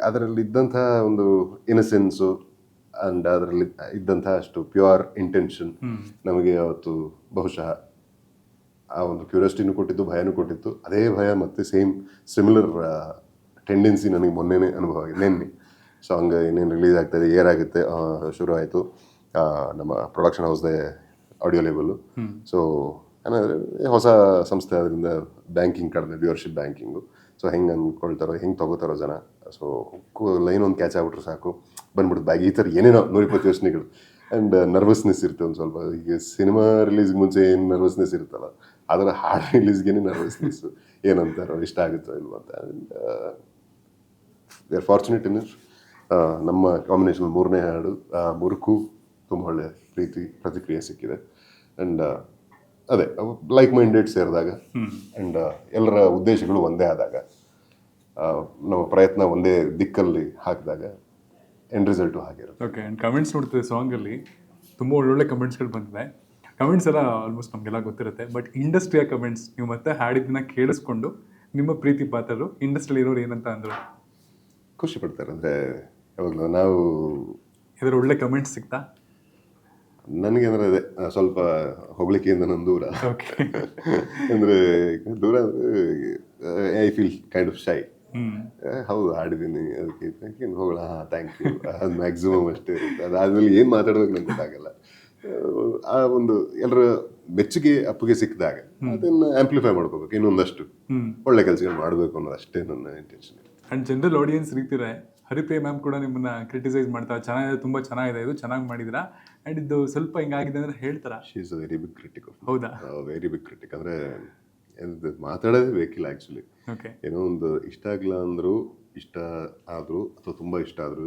ಅದರಲ್ಲಿ ಇದ್ದಂಥ ಒಂದು ಇನ್ನಸೆನ್ಸು ಆ್ಯಂಡ್ ಅದರಲ್ಲಿ ಇದ್ದಂಥ ಅಷ್ಟು ಪ್ಯೂರ್ ಇಂಟೆನ್ಷನ್ ನಮಗೆ ಅವತ್ತು ಬಹುಶಃ ಆ ಒಂದು ಕ್ಯೂರಿಯಾಸಿಟಿನೂ ಕೊಟ್ಟಿತ್ತು, ಭಯನೂ ಕೊಟ್ಟಿತ್ತು. ಅದೇ ಭಯ ಮತ್ತು ಸಿಮಿಲರ್ ಟೆಂಡೆನ್ಸಿ ನನಗೆ ಮೊನ್ನೆನೇ ಅನುಭವ ಆಗಿದೆ. ನೆನ್ನೆ ಸಾಂಗ್ ಏನೇನು ರಿಲೀಸ್ ಆಗ್ತಾಯಿದೆ, ಏರಾಗುತ್ತೆ, ಶುರು ಆಯಿತು ನಮ್ಮ ಪ್ರೊಡಕ್ಷನ್ ಹೌಸ್ದೇ ಆಡಿಯೋ ಲೇಬಲು. ಸೊ ಏನಂದರೆ ಹೊಸ ಸಂಸ್ಥೆ, ಅದರಿಂದ ಬ್ಯಾಂಕಿಂಗ್ ಕಡಿಮೆ, ವ್ಯೂವರ್ಶಿಪ್ ಬ್ಯಾಂಕಿಂಗು. ಸೊ ಹೆಂಗೆ ಅಂದ್ಕೊಳ್ತಾರೋ, ಹೆಂಗೆ ತೊಗೋತಾರೋ ಜನ. ಸೊ ಲೈನ್ ಒಂದು ಕ್ಯಾಚ್ ಆಗ್ಬಿಟ್ರೆ ಸಾಕು, ಬಂದ್ಬಿಡುತ್ತೆ ಬ್ಯಾಗ್. ಈ ಥರ ಏನೇನೋ 120 ಯೋಚನೆಗಳು. ಆ್ಯಂಡ್ ನರ್ವಸ್ನೆಸ್ ಇರುತ್ತೆ ಒಂದು ಸ್ವಲ್ಪ. ಈಗ ಸಿನಿಮಾ ರಿಲೀಸ್ಗೆ ಮುಂಚೆ ಏನು ನರ್ವಸ್ನೆಸ್ ಇರುತ್ತಲ್ಲ, ಅದರ ಹಾಡು ರಿಲೀಸ್ಗೇನೆ ನರ್ವಸ್ನೆಸ್ಸು. ಏನಂತಾರೋ, ಇಷ್ಟ ಆಗುತ್ತೋ ಇಲ್ವ ಅಂತ. And we are fortunate in it. ನಮ್ಮ ಕಾಂಬಿನೇಷನ್ 3ನೇ ಹಾಡು, 3ಕ್ಕೂ ತುಂಬ ಒಳ್ಳೆ ಪ್ರತಿಕ್ರಿಯೆ ಸಿಕ್ಕಿದೆ. ಆ್ಯಂಡ್ ಅದೇ ಲೈಕ್ ಮೈಂಡೆಡ್ ಸೇರಿದಾಗ ಆ್ಯಂಡ್ ಎಲ್ಲರ ಉದ್ದೇಶಗಳು ಒಂದೇ ಆದಾಗ, ನಮ್ಮ ಪ್ರಯತ್ನ ಒಂದೇ ದಿಕ್ಕಲ್ಲಿ ಹಾಕಿದಾಗ ಎಂಡ್ ರಿಸಲ್ಟು ಹಾಗಿರುತ್ತೆ. ಓಕೆ. ಆ್ಯಂಡ್ ಕಮೆಂಟ್ಸ್ ನೋಡ್ತಿದ್ದೆ, ಸಾಂಗಲ್ಲಿ ತುಂಬ ಒಳ್ಳೊಳ್ಳೆ ಕಮೆಂಟ್ಸ್ಗಳು ಬಂದಿದೆ. ಕಮೆಂಟ್ಸ್ ಎಲ್ಲ ಆಲ್ಮೋಸ್ಟ್ ನಮಗೆಲ್ಲ ಗೊತ್ತಿರುತ್ತೆ. ಬಟ್ ಇಂಡಸ್ಟ್ರಿಯ ಕಮೆಂಟ್ಸ್, ನೀವು ಮತ್ತೆ ಹಾಡಿದ್ದನ್ನ ಕೇಳಿಸ್ಕೊಂಡು ನಿಮ್ಮ ಪ್ರೀತಿ ಪಾತ್ರರು ಇಂಡಸ್ಟ್ರಿಯಲ್ಲಿ ಇರೋರು ಏನಂತ ಅಂದರು? ಖುಷಿ ಪಡ್ತಾರೆ. ಅಂದರೆ ಯಾವಾಗಲೂ ನಾವು ಇದರ ಒಳ್ಳೆ ಕಮೆಂಟ್ಸ್ ಸಿಗ್ತಾ? ನನಗೆ ಅಂದರೆ ಅದೇ ಸ್ವಲ್ಪ ಹೊಗಳಿಕೆಯಿಂದ ನಾನು ದೂರ. ಅಂದರೆ ದೂರ ಅಂದರೆ ಐ ಫೀಲ್ ಕೈಂಡ್ ಆಫ್ ಶೈ. ಹೌದು ಹಾಡಿದ್ದೀನಿ, ಅದಕ್ಕೆ ಹೋಗೋಣ, ಥ್ಯಾಂಕ್ ಯು, ಅದು ಮ್ಯಾಕ್ಸಿಮಮ್ ಅಷ್ಟೇ ಇರುತ್ತೆ. ಅದಾದಮೇಲೆ ಏನು ಮಾತಾಡೋದು ನಂಗೆ ಗೊತ್ತಾಗಲ್ಲ. ಆ ಒಂದು ಎಲ್ಲರ ಮೆಚ್ಚುಗೆ ಅಪ್ಪುಗೆ ಸಿಕ್ಕಿದಾಗ ಅದನ್ನು ಆಂಪ್ಲಿಫೈ ಮಾಡ್ಕೋಬೇಕು, ಇನ್ನೊಂದಷ್ಟು ಒಳ್ಳೆ ಕೆಲಸಗಳು ಮಾಡಬೇಕು ಅನ್ನೋದು ಅಷ್ಟೇ ನನ್ನ ಇಂಟೆನ್ಷನ್. ಆ್ಯಂಡ್ ಜನರಲ್ ಆಡಿಯನ್ಸ್ ರೀತಿರೇ ಹರಿಪ್ರಿಯ ಮ್ಯಾಮ್ ಕೂಡ ನಿಮ್ಮನ್ನ ಕ್ರಿಟಿಸೈಸ್ ಮಾಡ್ತಾರೆ, ಚೆನ್ನಾಗಿದೆ, ತುಂಬ ಚೆನ್ನಾಗಿದೆ, ಇದು ಚೆನ್ನಾಗಿ ಮಾಡಿದಿರಾ, ಆ್ಯಂಡ್ ಇದು ಸ್ವಲ್ಪ ಹಿಂಗಾಗಿದೆ ಅಂದರೆ ಹೇಳ್ತಾರ? She is a very big critic. ಹೌದಾ? Very big critic. ಅಂದರೆ ಮಾತಾಡೋದೇ ಬೇಕಿಲ್ಲ ಆ್ಯಕ್ಚುಲಿ. ಓಕೆ. ಏನೋ ಒಂದು ಇಷ್ಟ ಆಗಲ್ಲ ಅಂದರೂ, ಇಷ್ಟ ಆದರೂ ಅಥವಾ ತುಂಬ ಇಷ್ಟ ಆದ್ರೂ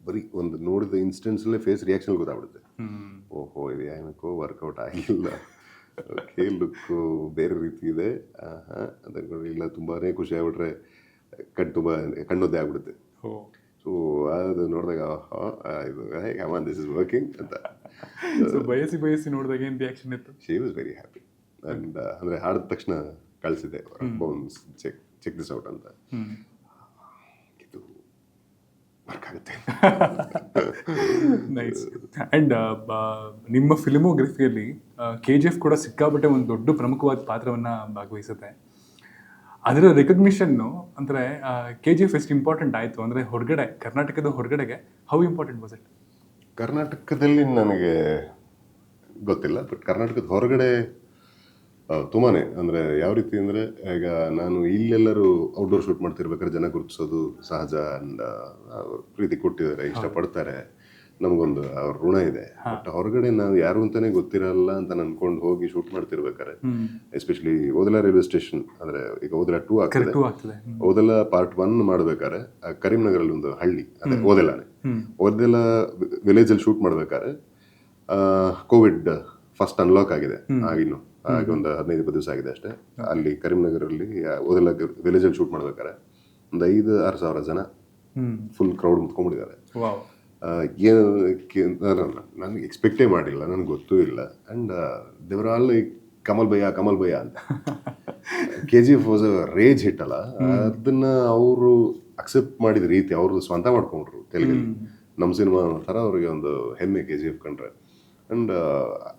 ಬರೀ ಒಂದು ನೋಡಿದ ಇನ್ಸ್ಟೆನ್ಸಲ್ಲೇ ಫೇಸ್ ರಿಯಾಕ್ಷನ್ ಗೊತ್ತಾಗ್ಬಿಡುತ್ತೆ. ಓಹೋ, ಇದು ಏನಕ್ಕೋ ವರ್ಕೌಟ್ ಆಗಿಲ್ಲ, ಓಕೆ, ಲುಕ್ಕು ಬೇರೆ ರೀತಿ ಇದೆ, ಅದಕ್ಕೆ ಇಲ್ಲ ತುಂಬಾ ಖುಷಿ ಆಗ್ಬಿಟ್ರೆ ಕಣ್ಣೊದ್ದೆ ಆಗ್ಬಿಡುತ್ತೆ. ಸೊ ಅದು ನೋಡಿದಾಗ ಇದು ದಿಸ್ ಇಸ್ ವರ್ಕಿಂಗ್ ಅಂತ. ಸೊ ಬಯಸಿ ನೋಡಿದಾಗ ಏನು ರಿಯಾಕ್ಷನ್ ಇತ್ತು? She was very happy. And ಅಂದರೆ ಹಾಡಿದ ತಕ್ಷಣ ಕಳಿಸಿದೆ, ಬೌನ್ಸ್ ಚೆಕ್ ದಿಸ್ ಔಟ್ ಅಂತ. ಇದು ವರ್ಕ್ ಆಗುತ್ತೆ. ನೈಸ್. ಆ್ಯಂಡ್ ನಿಮ್ಮ ಫಿಲ್ಮೋಗ್ರಫಿಯಲ್ಲಿ KGF ಕೂಡ ಸಿಕ್ಕಾಪಟ್ಟೆ ಒಂದು ದೊಡ್ಡ ಪ್ರಮುಖವಾದ ಪಾತ್ರವನ್ನು ಭಾಗವಹಿಸುತ್ತೆ. ಅದರ ರೆಕಗ್ನಿಷನ್ನು ಅಂದರೆ KGF ಎಷ್ಟು ಇಂಪಾರ್ಟೆಂಟ್ ಆಯಿತು ಅಂದರೆ ಹೊರಗಡೆ, ಕರ್ನಾಟಕದ ಹೊರಗಡೆಗೆ ಹೌ ಇಂಪಾರ್ಟೆಂಟ್ ವಾಸ್ ಇಟ್? ಕರ್ನಾಟಕದಲ್ಲಿ ನನಗೆ ಗೊತ್ತಿಲ್ಲ, ಬಟ್ ಕರ್ನಾಟಕದ ಹೊರಗಡೆ ತುಂಬಾನೇ ಅಂದರೆ ಯಾವ ರೀತಿ ಅಂದರೆ ಈಗ ನಾನು ಇಲ್ಲೆಲ್ಲರೂ ಔಟ್ಡೋರ್ ಶೂಟ್ ಮಾಡ್ತಿರ್ಬೇಕಾದ್ರೆ ಜನ ಗುರುತಿಸೋದು ಸಹಜ ಆ್ಯಂಡ್ ಪ್ರೀತಿ ಕೊಟ್ಟಿದ್ದಾರೆ, ಇಷ್ಟಪಡ್ತಾರೆ, ನಮಗೊಂದು ಅವ್ರ ಋಣ ಇದೆ. ಬಟ್ ಹೊರಗಡೆ ನಾವು ಯಾರು ಅಂತಾನೆ ಗೊತ್ತಿರಲ್ಲ ಅಂತ ಅನ್ಕೊಂಡು ಹೋಗಿ ಶೂಟ್ ಮಾಡ್ತಿರ್ಬೇಕಾರೆ, ಎಸ್ಪೆಷಲಿ ಓದಲ ರೈಲ್ವೆ ಸ್ಟೇಷನ್ ಅಂದರೆ ಈಗ ಓದಲ 2 ಆಗ್ತದೆ, ಓದಲ ಪಾರ್ಟ್ 1 ಮಾಡ್ಬೇಕಾದ್ರೆ ಕರೀಂನಗರಲ್ಲಿ ಒಂದು ಹಳ್ಳಿ ಅದೇ ಓದೆಲ್ಲ ವಿಲೇಜಲ್ಲಿ ಶೂಟ್ ಮಾಡ್ಬೇಕಾದ್ರೆ ಕೋವಿಡ್ ಫಸ್ಟ್ ಅನ್ಲಾಕ್ ಆಗಿದೆ ಆಗಿನ್ನು ಹಾಗೆ ಒಂದು 15-20 ದಿವಸ ಆಗಿದೆ ಅಷ್ಟೇ. ಅಲ್ಲಿ ಕರೀಂನಗರಲ್ಲಿ ಓದೆಲ್ಲ ವಿಲೇಜಲ್ಲಿ ಶೂಟ್ ಮಾಡ್ಬೇಕಾರೆ ಒಂದು 5-6 ಸಾವಿರ ಜನ ಫುಲ್ ಕ್ರೌಡ್ ಮುತ್ಕೊಂಡ್ಬಿಟ್ಟಿದ್ದಾರೆ. ಏನು ನನಗೆ ಎಕ್ಸ್ಪೆಕ್ಟೇ ಮಾಡಿಲ್ಲ, ನನಗೆ ಗೊತ್ತೂ ಇಲ್ಲ. ಆ್ಯಂಡ್ ದೇವರ್ ಆಲ್ ಕಮಲ್ ಭಯ್ಯ ಅಂತ. KGF was a rage hit ಅಲ್ಲ, ಅದನ್ನ ಅವರು ಅಕ್ಸೆಪ್ಟ್ ಮಾಡಿದ ರೀತಿ ಅವ್ರದ್ದು ಸ್ವಂತ ಮಾಡ್ಕೊಂಡ್ರು ತೆಲುಗಲ್ಲಿ. ನಮ್ಮ ಸಿನಿಮಾ ಥರ ಅವ್ರಿಗೆ ಒಂದು ಹೆಮ್ಮೆ KGF ಕಂಡ್ರೆ. ಆ್ಯಂಡ್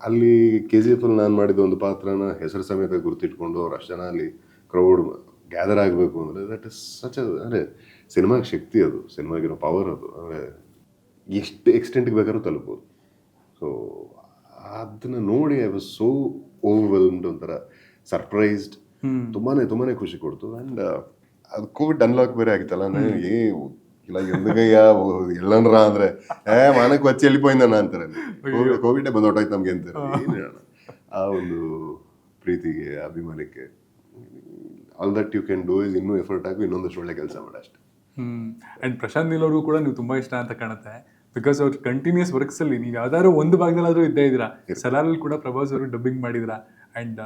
ಅಲ್ಲಿ KGF ಅಲ್ಲಿ ನಾನು ಮಾಡಿದ ಒಂದು ಪಾತ್ರನ ಹೆಸರು ಸಮೇತ ಗುರುತಿಟ್ಕೊಂಡು ಅವ್ರು ಅಷ್ಟು ಜನ ಅಲ್ಲಿ ಕ್ರೌಡ್ ಗ್ಯಾದರ್ ಆಗಬೇಕು ಅಂದರೆ ದಟ್ ಇಸ್ ಸಚ್ ಅಂದರೆ ಸಿನಿಮಾಗೆ ಶಕ್ತಿ, ಅದು ಸಿನಿಮಾಗಿರೋ ಪವರ್, ಅದು ಅಂದರೆ ಎಷ್ಟು ಎಕ್ಸ್ಟೆಂಟ್ಗೆ ಬೇಕಾದ್ರೂ ತಲುಪೋದು. ಸೊ ಅದನ್ನು ನೋಡಿ ಐ ವಾಸ್ ಸೋ ಓವರ್ವೆಲ್ಮ್ಡ್, ಒಂಥರ ಸರ್ಪ್ರೈಸ್ಡ್, ತುಂಬಾ ಖುಷಿ ಕೊಡ್ತು. ಆ್ಯಂಡ್ ಅದು ಕೋವಿಡ್ ಅನ್ಲಾಕ್ ಬೇರೆ ಆಗಿತ್ತಲ್ಲ, ಇಲ್ಲ ಎಂದಗಯ್ಯ ಎಲ್ಲನ್ರ ಅಂದರೆ ಮಾನಕ್ಕೆ వచ్చి వెళ్ళిపోయిందన్న ಅಂತಾರೆ. ಕೋವಿಡೇ ಬಂದು ಹೊಟ್ಟೋಯ್ತು ನಮಗೆ ಅಂತಾರೆ. ಏನು ಹೇಳೋಣ, ಆ ಒಂದು ಪ್ರೀತಿಗೆ, ಅಭಿಮಾನಕ್ಕೆ all that you can do is ಇನ್ನೂ ಎಫರ್ಟ್ ಹಾಕಿ ಇನ್ನೊಂದಷ್ಟು ಒಳ್ಳೆ ಕೆಲಸ ಮಾಡಿ ಅಷ್ಟೇ. ಆ್ಯಂಡ್ ಪ್ರಶಾಂತ್ ನೀಲ್ ಅವ್ರಿಗೂ ಕೂಡ ನೀವು ತುಂಬ ಇಷ್ಟ ಅಂತ ಕಾಣುತ್ತೆ. ಬಿಕಾಸ್ ಅವ್ರ ಕಂಟಿನ್ಯೂಸ್ ವರ್ಕ್ಸಲ್ಲಿ ನೀವು ಯಾವ್ದಾದ್ರು ಒಂದು ಭಾಗದಲ್ಲಾದರೂ ಇದ್ದೇ ಇದ್ದೀರಾ. ಸಲಾಲಲ್ಲಿ ಕೂಡ ಪ್ರಭಾಸ್ ಅವರು ಡಬ್ಬಿಂಗ್ ಮಾಡಿದ್ದೀರಾ. And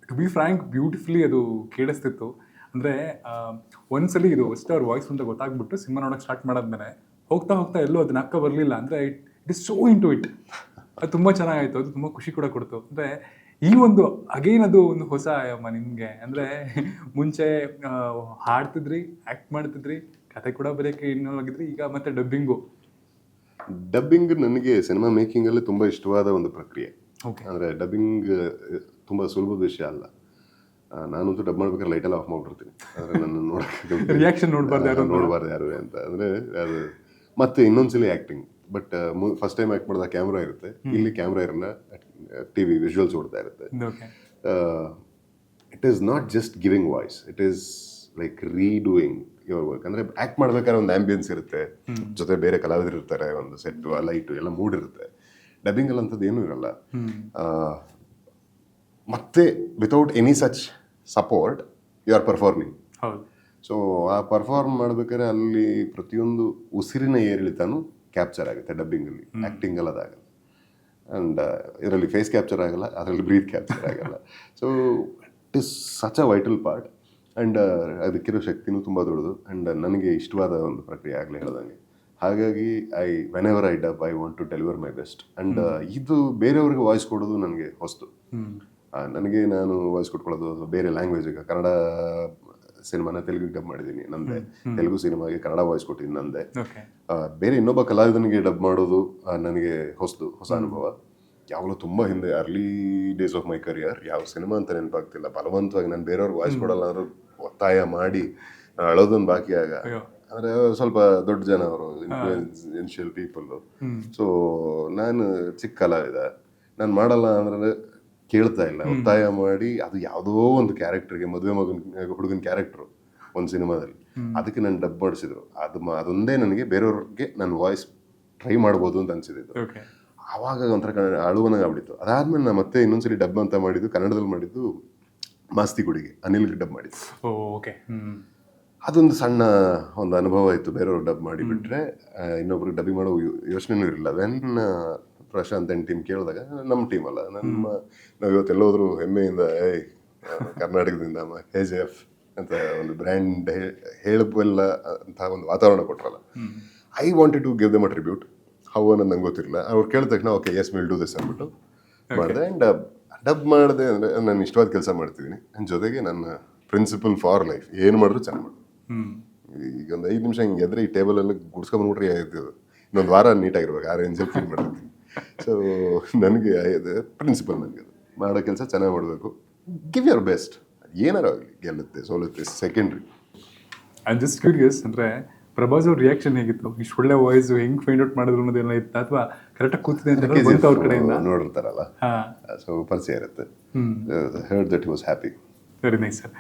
to be frank beautifully ಅದು ಕೇಳಿಸ್ತಿತ್ತು. ಅಂದರೆ ಒಂದ್ಸಲಿ ಇದು ಅಷ್ಟೇ ಅವ್ರ ವಾಯ್ಸ್ ಅಂತ ಗೊತ್ತಾಗ್ಬಿಟ್ಟು ಸಿನಿಮಾ ನೋಡೋಕೆ ಸ್ಟಾರ್ಟ್ ಮಾಡಾದ್ಮೇಲೆ ಹೋಗ್ತಾ ಎಲ್ಲೂ ಅದನ್ನ ಅಕ್ಕ ಬರಲಿಲ್ಲ. ಅಂದರೆ it is so into it. ಅದು ತುಂಬ ಚೆನ್ನಾಗಾಯಿತು, ಅದು ತುಂಬ ಖುಷಿ ಕೂಡ ಕೊಡ್ತು. ಅಂದರೆ ಈ ಒಂದು ಅಗೇನ್ ಅದು ಒಂದು ಹೊಸ ಆಯಾಮ ನಿಮಗೆ. ಅಂದರೆ ಮುಂಚೆ ಹಾಡ್ತಿದ್ರಿ, ಆ್ಯಕ್ಟ್ ಮಾಡ್ತಿದ್ರಿ, ಕತೆ ಕೂಡ ಬರೆಯೋಕ್ಕೆ ಇನ್ವಾಲ್ವ್ ಆಗಿದ್ರಿ, ಈಗ ಮತ್ತೆ ಡಬ್ಬಿಂಗ್ ನನಗೆ ಸಿನಿಮಾ ಮೇಕಿಂಗಲ್ಲಿ ತುಂಬ ಇಷ್ಟವಾದ ಒಂದು ಪ್ರಕ್ರಿಯೆ. ಅಂದರೆ ಡಬ್ಬಿಂಗ್ ತುಂಬ ಸುಲಭದ ವಿಷಯ ಅಲ್ಲ. ನಾನಂತೂ ಡಬ್ ಮಾಡ್ಬೇಕಾದ್ರೆ ಲೈಟೆಲ್ಲ ಆಫ್ ಮಾಡಿಬಿಡ್ತೀನಿ. ಅಂದರೆ ನನ್ನ ರಿಯಾಕ್ಷನ್ ನೋಡಬಾರ್ದು ಯಾರು ಅಂತ. ಅಂದರೆ ಅದು ಮತ್ತೆ ಇನ್ನೊಂದ್ಸಲಿ acting. But first time act ಮಾಡಿದಾಗ ಕ್ಯಾಮ್ರಾ ಇರುತ್ತೆ, ಇಲ್ಲಿ ಕ್ಯಾಮ್ರಾ ಇರಲ್ಲ, TV ವಿಜುವಲ್ಸ್ ಓಡ್ತಾ ಇರುತ್ತೆ. It is not just giving voice, it is like redoing your work. ಅಂದರೆ ಆ್ಯಕ್ಟ್ ಮಾಡ್ಬೇಕಾದ್ರೆ ಒಂದು ಆ್ಯಂಬಿಯನ್ಸ್ ಇರುತ್ತೆ, ಜೊತೆ ಬೇರೆ ಕಲಾವಿದರು ಇರ್ತಾರೆ, ಒಂದು ಸೆಟ್ಟು, ಲೈಟು ಎಲ್ಲ ಮೂಡ್ ಇರುತ್ತೆ. ಡಬ್ಬಿಂಗಲ್ಲಿ ಅಂಥದ್ದು ಏನೂ ಇರಲ್ಲ. ಮತ್ತೆ without any such support you are performing. So ಆ ಪರ್ಫಾರ್ಮ್ ಮಾಡ್ಬೇಕಾದ್ರೆ ಅಲ್ಲಿ ಪ್ರತಿಯೊಂದು ಉಸಿರಿನ ಏರಿಳಿತಾನು ಕ್ಯಾಪ್ಚರ್ ಆಗುತ್ತೆ ಡಬ್ಬಿಂಗಲ್ಲಿ. ಆ್ಯಕ್ಟಿಂಗಲ್ಲಿ ಅದಾಗಲ್ಲ. ಆ್ಯಂಡ್ ಇದರಲ್ಲಿ ಫೇಸ್ ಕ್ಯಾಪ್ಚರ್ ಆಗಲ್ಲ, ಅದರಲ್ಲಿ ಬ್ರೀತ್ ಕ್ಯಾಪ್ಚರ್ ಆಗಲ್ಲ. So it is such a vital part. And ಅದಕ್ಕಿರೋ ಶಕ್ತಿನೂ ತುಂಬ ದೊಡ್ಡದು. ಆ್ಯಂಡ್ ನನಗೆ ಇಷ್ಟವಾದ ಒಂದು ಪ್ರಕ್ರಿಯೆ ಆಗಲೇ ಹೇಳ್ದಂಗೆ. ಹಾಗಾಗಿ whenever I dub I want to deliver my best. And ಇದು ಬೇರೆಯವ್ರಿಗೆ ವಾಯ್ಸ್ ಕೊಡೋದು ನನಗೆ ಹೊಸ್ತು. ನನಗೆ ನಾನು ವಾಯ್ಸ್ ಕೊಟ್ಕೊಳ್ಳೋದು ಬೇರೆ ಲ್ಯಾಂಗ್ವೇಜ್. ಈಗ ಕನ್ನಡ ಸಿನಿಮಾನ ತೆಲುಗಿಗೆ ಡಬ್ ಮಾಡಿದ್ದೀನಿ ನಂದೆ, ತೆಲುಗು ಸಿನಿಮಾಗೆ ಕನ್ನಡ ವಾಯ್ಸ್ ಕೊಟ್ಟಿದ್ದೀನಿ ನಂದೆ. ಬೇರೆ ಇನ್ನೊಬ್ಬ ಕಲಾವಿದನಿಗೆ ಡಬ್ ಮಾಡೋದು ನನಗೆ ಹೊಸ ಅನುಭವ. ಯಾವಾಗಲೂ ತುಂಬ ಹಿಂದೆ early days of my career, ಯಾವ ಸಿನಿಮಾ ಅಂತ ನೆನಪಾಗ್ತಿಲ್ಲ, ಬಲವಂತವಾಗಿ ನಾನು ಬೇರೆಯವ್ರಿಗೆ ವಾಯ್ಸ್ ಕೊಡಲ್ಲ ಅಂದ್ರೆ ಒತ್ತಾಯ ಮಾಡಿ ಅಳೋದೊಂದು ಬಾಕಿ ಆಗ. ಅಂದರೆ ಸ್ವಲ್ಪ ದೊಡ್ಡ ಜನ ಅವರು, ಇನ್ಫ್ಲೂಯೆನ್ಷಿಯಲ್ ಪೀಪಲ್ಲು. ಸೊ ನಾನು ಚಿಕ್ಕ ಕಲಾವಿದ, ನಾನು ಮಾಡಲ್ಲ ಅಂದ್ರೆ ಕೇಳ್ತಾ ಇಲ್ಲ, ಒತ್ತಾಯ ಮಾಡಿ ಅದು ಯಾವುದೋ ಒಂದು ಕ್ಯಾರೆಕ್ಟರ್ಗೆ, ಮದುವೆ ಹುಡುಗನ ಕ್ಯಾರೆಕ್ಟ್ರು ಒಂದು ಸಿನಿಮಾದಲ್ಲಿ, ಅದಕ್ಕೆ ನಾನು ಡಬ್ ಮಾಡಿಸಿದ್ರು. ಅದೊಂದೇ ನನಗೆ ಬೇರೆಯವ್ರಿಗೆ ನನ್ನ ವಾಯ್ಸ್ ಟ್ರೈ ಮಾಡ್ಬೋದು ಅಂತ ಅನ್ಸಿದ್ದು. ಆವಾಗ ಒಂಥರ ಅಳುವನಾಗ ಆಗ್ಬಿಟ್ಟಿತ್ತು. ಅದಾದ್ಮೇಲೆ ನಾನು ಮತ್ತೆ ಇನ್ನೊಂದ್ಸಲಿ ಡಬ್ ಅಂತ ಮಾಡಿದ್ದು, ಕನ್ನಡದಲ್ಲಿ ಮಾಡಿದ್ದು ಮಾಸ್ತಿ ಗುಡಿಗೆ ಅನಿಲ್ಗೆ ಡಬ್ ಮಾಡಿದ್ದು. ಅದೊಂದು ಸಣ್ಣ ಒಂದು ಅನುಭವ ಇತ್ತು. ಬೇರೆಯವ್ರು ಡಬ್ ಮಾಡಿಬಿಟ್ರೆ ಇನ್ನೊಬ್ರಿಗೆ ಡಬ್ಬಿಂಗ್ ಮಾಡೋ ಯೋಚನೆನೂ ಇರಲಿಲ್ಲ. ದೆನ್ ಪ್ರಶಾಂತ್ ಆ್ಯಂಡ್ ಟೀಮ್ ಕೇಳಿದಾಗ, ನಮ್ಮ ಟೀಮ್ ಅಲ್ಲ, ನಾವು ಇವತ್ತೆಲ್ಲೋದ್ರು ಹೆಮ್ಮೆಯಿಂದ ಕರ್ನಾಟಕದಿಂದ KGF ಅಂತ ಒಂದು ಬ್ರ್ಯಾಂಡ್ ಹೇಳಬಲ್ಲ ಅಂತ ಒಂದು ವಾತಾವರಣ ಕೊಟ್ರಲ್ಲ. I wanted to give them a tribute. How ಅನ್ನೋದು ನಂಗೆ ಗೊತ್ತಿರಲಿಲ್ಲ. ಅವ್ರು ಕೇಳಿದ ತಕ್ಷಣ okay yes will do this ಅಂದ್ಬಿಟ್ಟು ಮಾಡಿದೆ. ಆ್ಯಂಡ್ ಡಬ್ ಮಾಡಿದೆ. ಅಂದರೆ ನಾನು ಇಷ್ಟವಾದ ಕೆಲಸ ಮಾಡ್ತಿದ್ದೀನಿ. ಆ್ಯಂಡ್ ಜೊತೆಗೆ ನನ್ನ ಪ್ರಿನ್ಸಿಪಲ್ ಫಾರ್ ಲೈಫ್, ಏನು ಮಾಡಿದ್ರು ಚೆನ್ನಾಗಿ ಮಾಡು. ಈಗ ಒಂದು 5 ನಿಮಿಷ ಹಿಂಗೆ ಎದ್ರೆ ಈ ಟೇಬಲಲ್ಲಿ ಗುಡ್ಸ್ಕೊಂಡ್ಬಿಟ್ರೆ ಆಯ್ತು, ಇನ್ನೊಂದು ವಾರ ನೀಟಾಗಿರ್ಬೇಕು, ಆ ರೇಂಜಲ್ಲಿ ಫೀಲ್ ಮಾಡ್ತೀನಿ. ಸೊ ನನಗೆ ಪ್ರಿನ್ಸಿಪಲ್, ನನಗೆ ಅದು ಮಾಡೋ ಕೆಲಸ ಚೆನ್ನಾಗಿ ಮಾಡಬೇಕು, ಗಿವ್ ಯುವರ್ ಬೆಸ್ಟ್. ಏನಾರು ಆಗಲಿ, ಗೆಲ್ಲುತ್ತೆ ಸೋಲುತ್ತೆ secondary. I am just curious. ಅಂದರೆ ಪ್ರಭಾಸ್ ಅವ್ರ ರಿಯಾಕ್ಷನ್ ಹೇಗಿತ್ತು? ಇಷ್ಟು ಒಳ್ಳೆ ವಾಯ್ಸ್ ಹೆಂಗ್ ಫೈಂಡ್ ಔಟ್ ಮಾಡಿದ್ರು ಅನ್ನೋದೇನೋ ಇತ್ತು, ಅಥವಾ ಕರೆಕ್ಟಾಗಿ ಕೂತಿದೆ ಅಂತ ಬಂತು ಅವ್ರ ಕಡೆಯಿಂದ? ನೋಡಿರ್ತಾರಲ್ಲ, ಸೊ ಪರಿಚಯ ಇರುತ್ತೆ. Heard that he was happy. Very nice sir.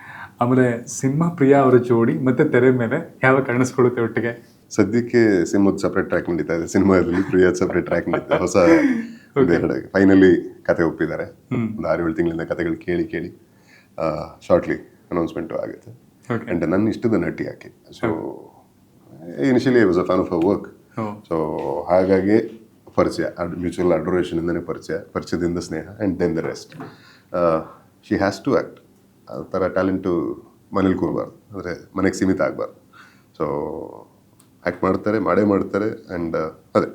ಆಮೇಲೆ ಸಿನಿಮಾ ಪ್ರಿಯಾ ಅವರ ಜೋಡಿ ಮತ್ತೆ ತೆರೆ ಮೇಲೆ ಯಾವಾಗ ಕಾಣಿಸ್ಕೊಳ್ಳುತ್ತೆ ಒಟ್ಟಿಗೆ? ಸದ್ಯಕ್ಕೆ ಸಿನಿಮಾದ ಸಪ್ರೇಟ್ ಟ್ರ್ಯಾಕ್ ನಡೀತಾ ಇದೆ, ಸಿನಿಮಾದಲ್ಲಿ ಪ್ರಿಯಾ ಸಪ್ರೇಟ್ ಟ್ರ್ಯಾಕ್ ನಡೀತಾ, ಹೊಸ ಫೈನಲಿ ಕತೆ ಒಪ್ಪಿದ್ದಾರೆ. ಒಂದು 6-7 ತಿಂಗಳಿಂದ ಕತೆಗಳು ಕೇಳಿ ಶಾರ್ಟ್ಲಿ ಅನೌನ್ಸ್ಮೆಂಟ್ ಆಗುತ್ತೆ. ಅಂಡ್ ನನ್ನ ಇಷ್ಟದ ನಟಿ ಆಕೆ. So initially I was a fan of her work. So ಹಾಗಾಗಿ ಪರಿಚಯ, ಮ್ಯೂಚುವಲ್ ಅಡೋರೇಷನ್ ಇಂದನೇ ಪರಿಚಯದಿಂದ ಸ್ನೇಹ, and then the rest. She has to act. ಆ ಥರ ಟ್ಯಾಲೆಂಟು ಮನೇಲಿ ಕೂರಬಾರ್ದು, ಅಂದರೆ ಮನೆಗೆ ಸೀಮಿತ ಆಗಬಾರ್ದು. ಸೊ ಆ್ಯಕ್ಟ್ ಮಾಡೇ ಮಾಡ್ತಾರೆ. ಆ್ಯಂಡ್ ಅದೇ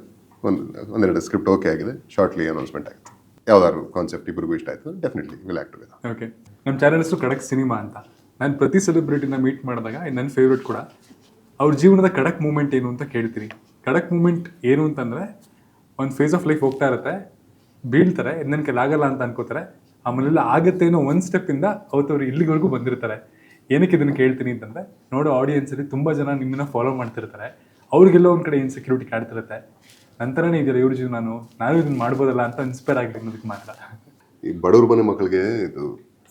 ಒಂದೆರಡು ಸ್ಕ್ರಿಪ್ಟ್ ಓಕೆ ಆಗಿದೆ, ಶಾರ್ಟ್ಲಿ ಅನೌನ್ಸ್ಮೆಂಟ್ ಆಗುತ್ತೆ. ಯಾವ್ದಾದ್ರು ಕಾನ್ಸೆಪ್ಟ್ ಇಬ್ಬರಿಗೂ ಇಷ್ಟ ಆಯಿತು, definitely will act together. Okay. ನಮ್ಮ ಚಾನಲ್ ಹೆಸರು ಖಡಕ್ ಸಿನಿಮಾ ಅಂತ. ನಾನು ಪ್ರತಿ ಸೆಲೆಬ್ರಿಟಿನ ಮೀಟ್ ಮಾಡಿದಾಗ ನನ್ನ ಫೇವ್ರೇಟ್ ಕೂಡ ಅವ್ರ ಜೀವನದ ಖಡಕ್ ಮೂಮೆಂಟ್ ಏನು ಅಂತ ಕೇಳ್ತೀನಿ. ಖಡಕ್ ಮೂಮೆಂಟ್ ಏನು ಅಂತಂದರೆ, ಒಂದು ಫೇಸ್ ಆಫ್ ಲೈಫ್ ಹೋಗ್ತಾ ಇರುತ್ತೆ, ಬೀಳ್ತಾರೆ, ನನ್ನ ಕೈಲಿ ಆಗಲ್ಲ ಅಂತ ಅನ್ಕೋತಾರೆ, ಆಮೇಲೆಲ್ಲ ಆಗುತ್ತೆ ಅನ್ನೋ ಒಂದು ಸ್ಟೆಪ್ಪಿಂದ ಅವತ್ತವ್ರು ಇಲ್ಲಿವರೆಗೂ ಬಂದಿರ್ತಾರೆ. ಏನಕ್ಕೆ ಇದನ್ನು ಕೇಳ್ತೀನಿ ಅಂತಂದರೆ, ನೋಡೋ ಆಡಿಯನ್ಸಲ್ಲಿ ತುಂಬ ಜನ ನಿಮ್ಮನ್ನ ಫಾಲೋ ಮಾಡ್ತಿರ್ತಾರೆ, ಅವ್ರಿಗೆಲ್ಲ ಒಂದು ಕಡೆ ಇನ್ಸೆಕ್ಯೂರಿಟಿ ಕಾಡ್ತಿರುತ್ತೆ. ನಂತರನೇ ಇದೆಯಲ್ಲ ಇವ್ರ ಜೀವನ, ನಾನು ಇದನ್ನು ಮಾಡ್ಬೋದಲ್ಲ ಅಂತ ಇನ್ಸ್ಪೈರ್ ಆಗಲಿ ಅನ್ನೋದಕ್ಕೆ ಮಾತ್ರ. ಈ ಬಡವ್ರ ಮನೆ ಮಕ್ಕಳಿಗೆ ಇದು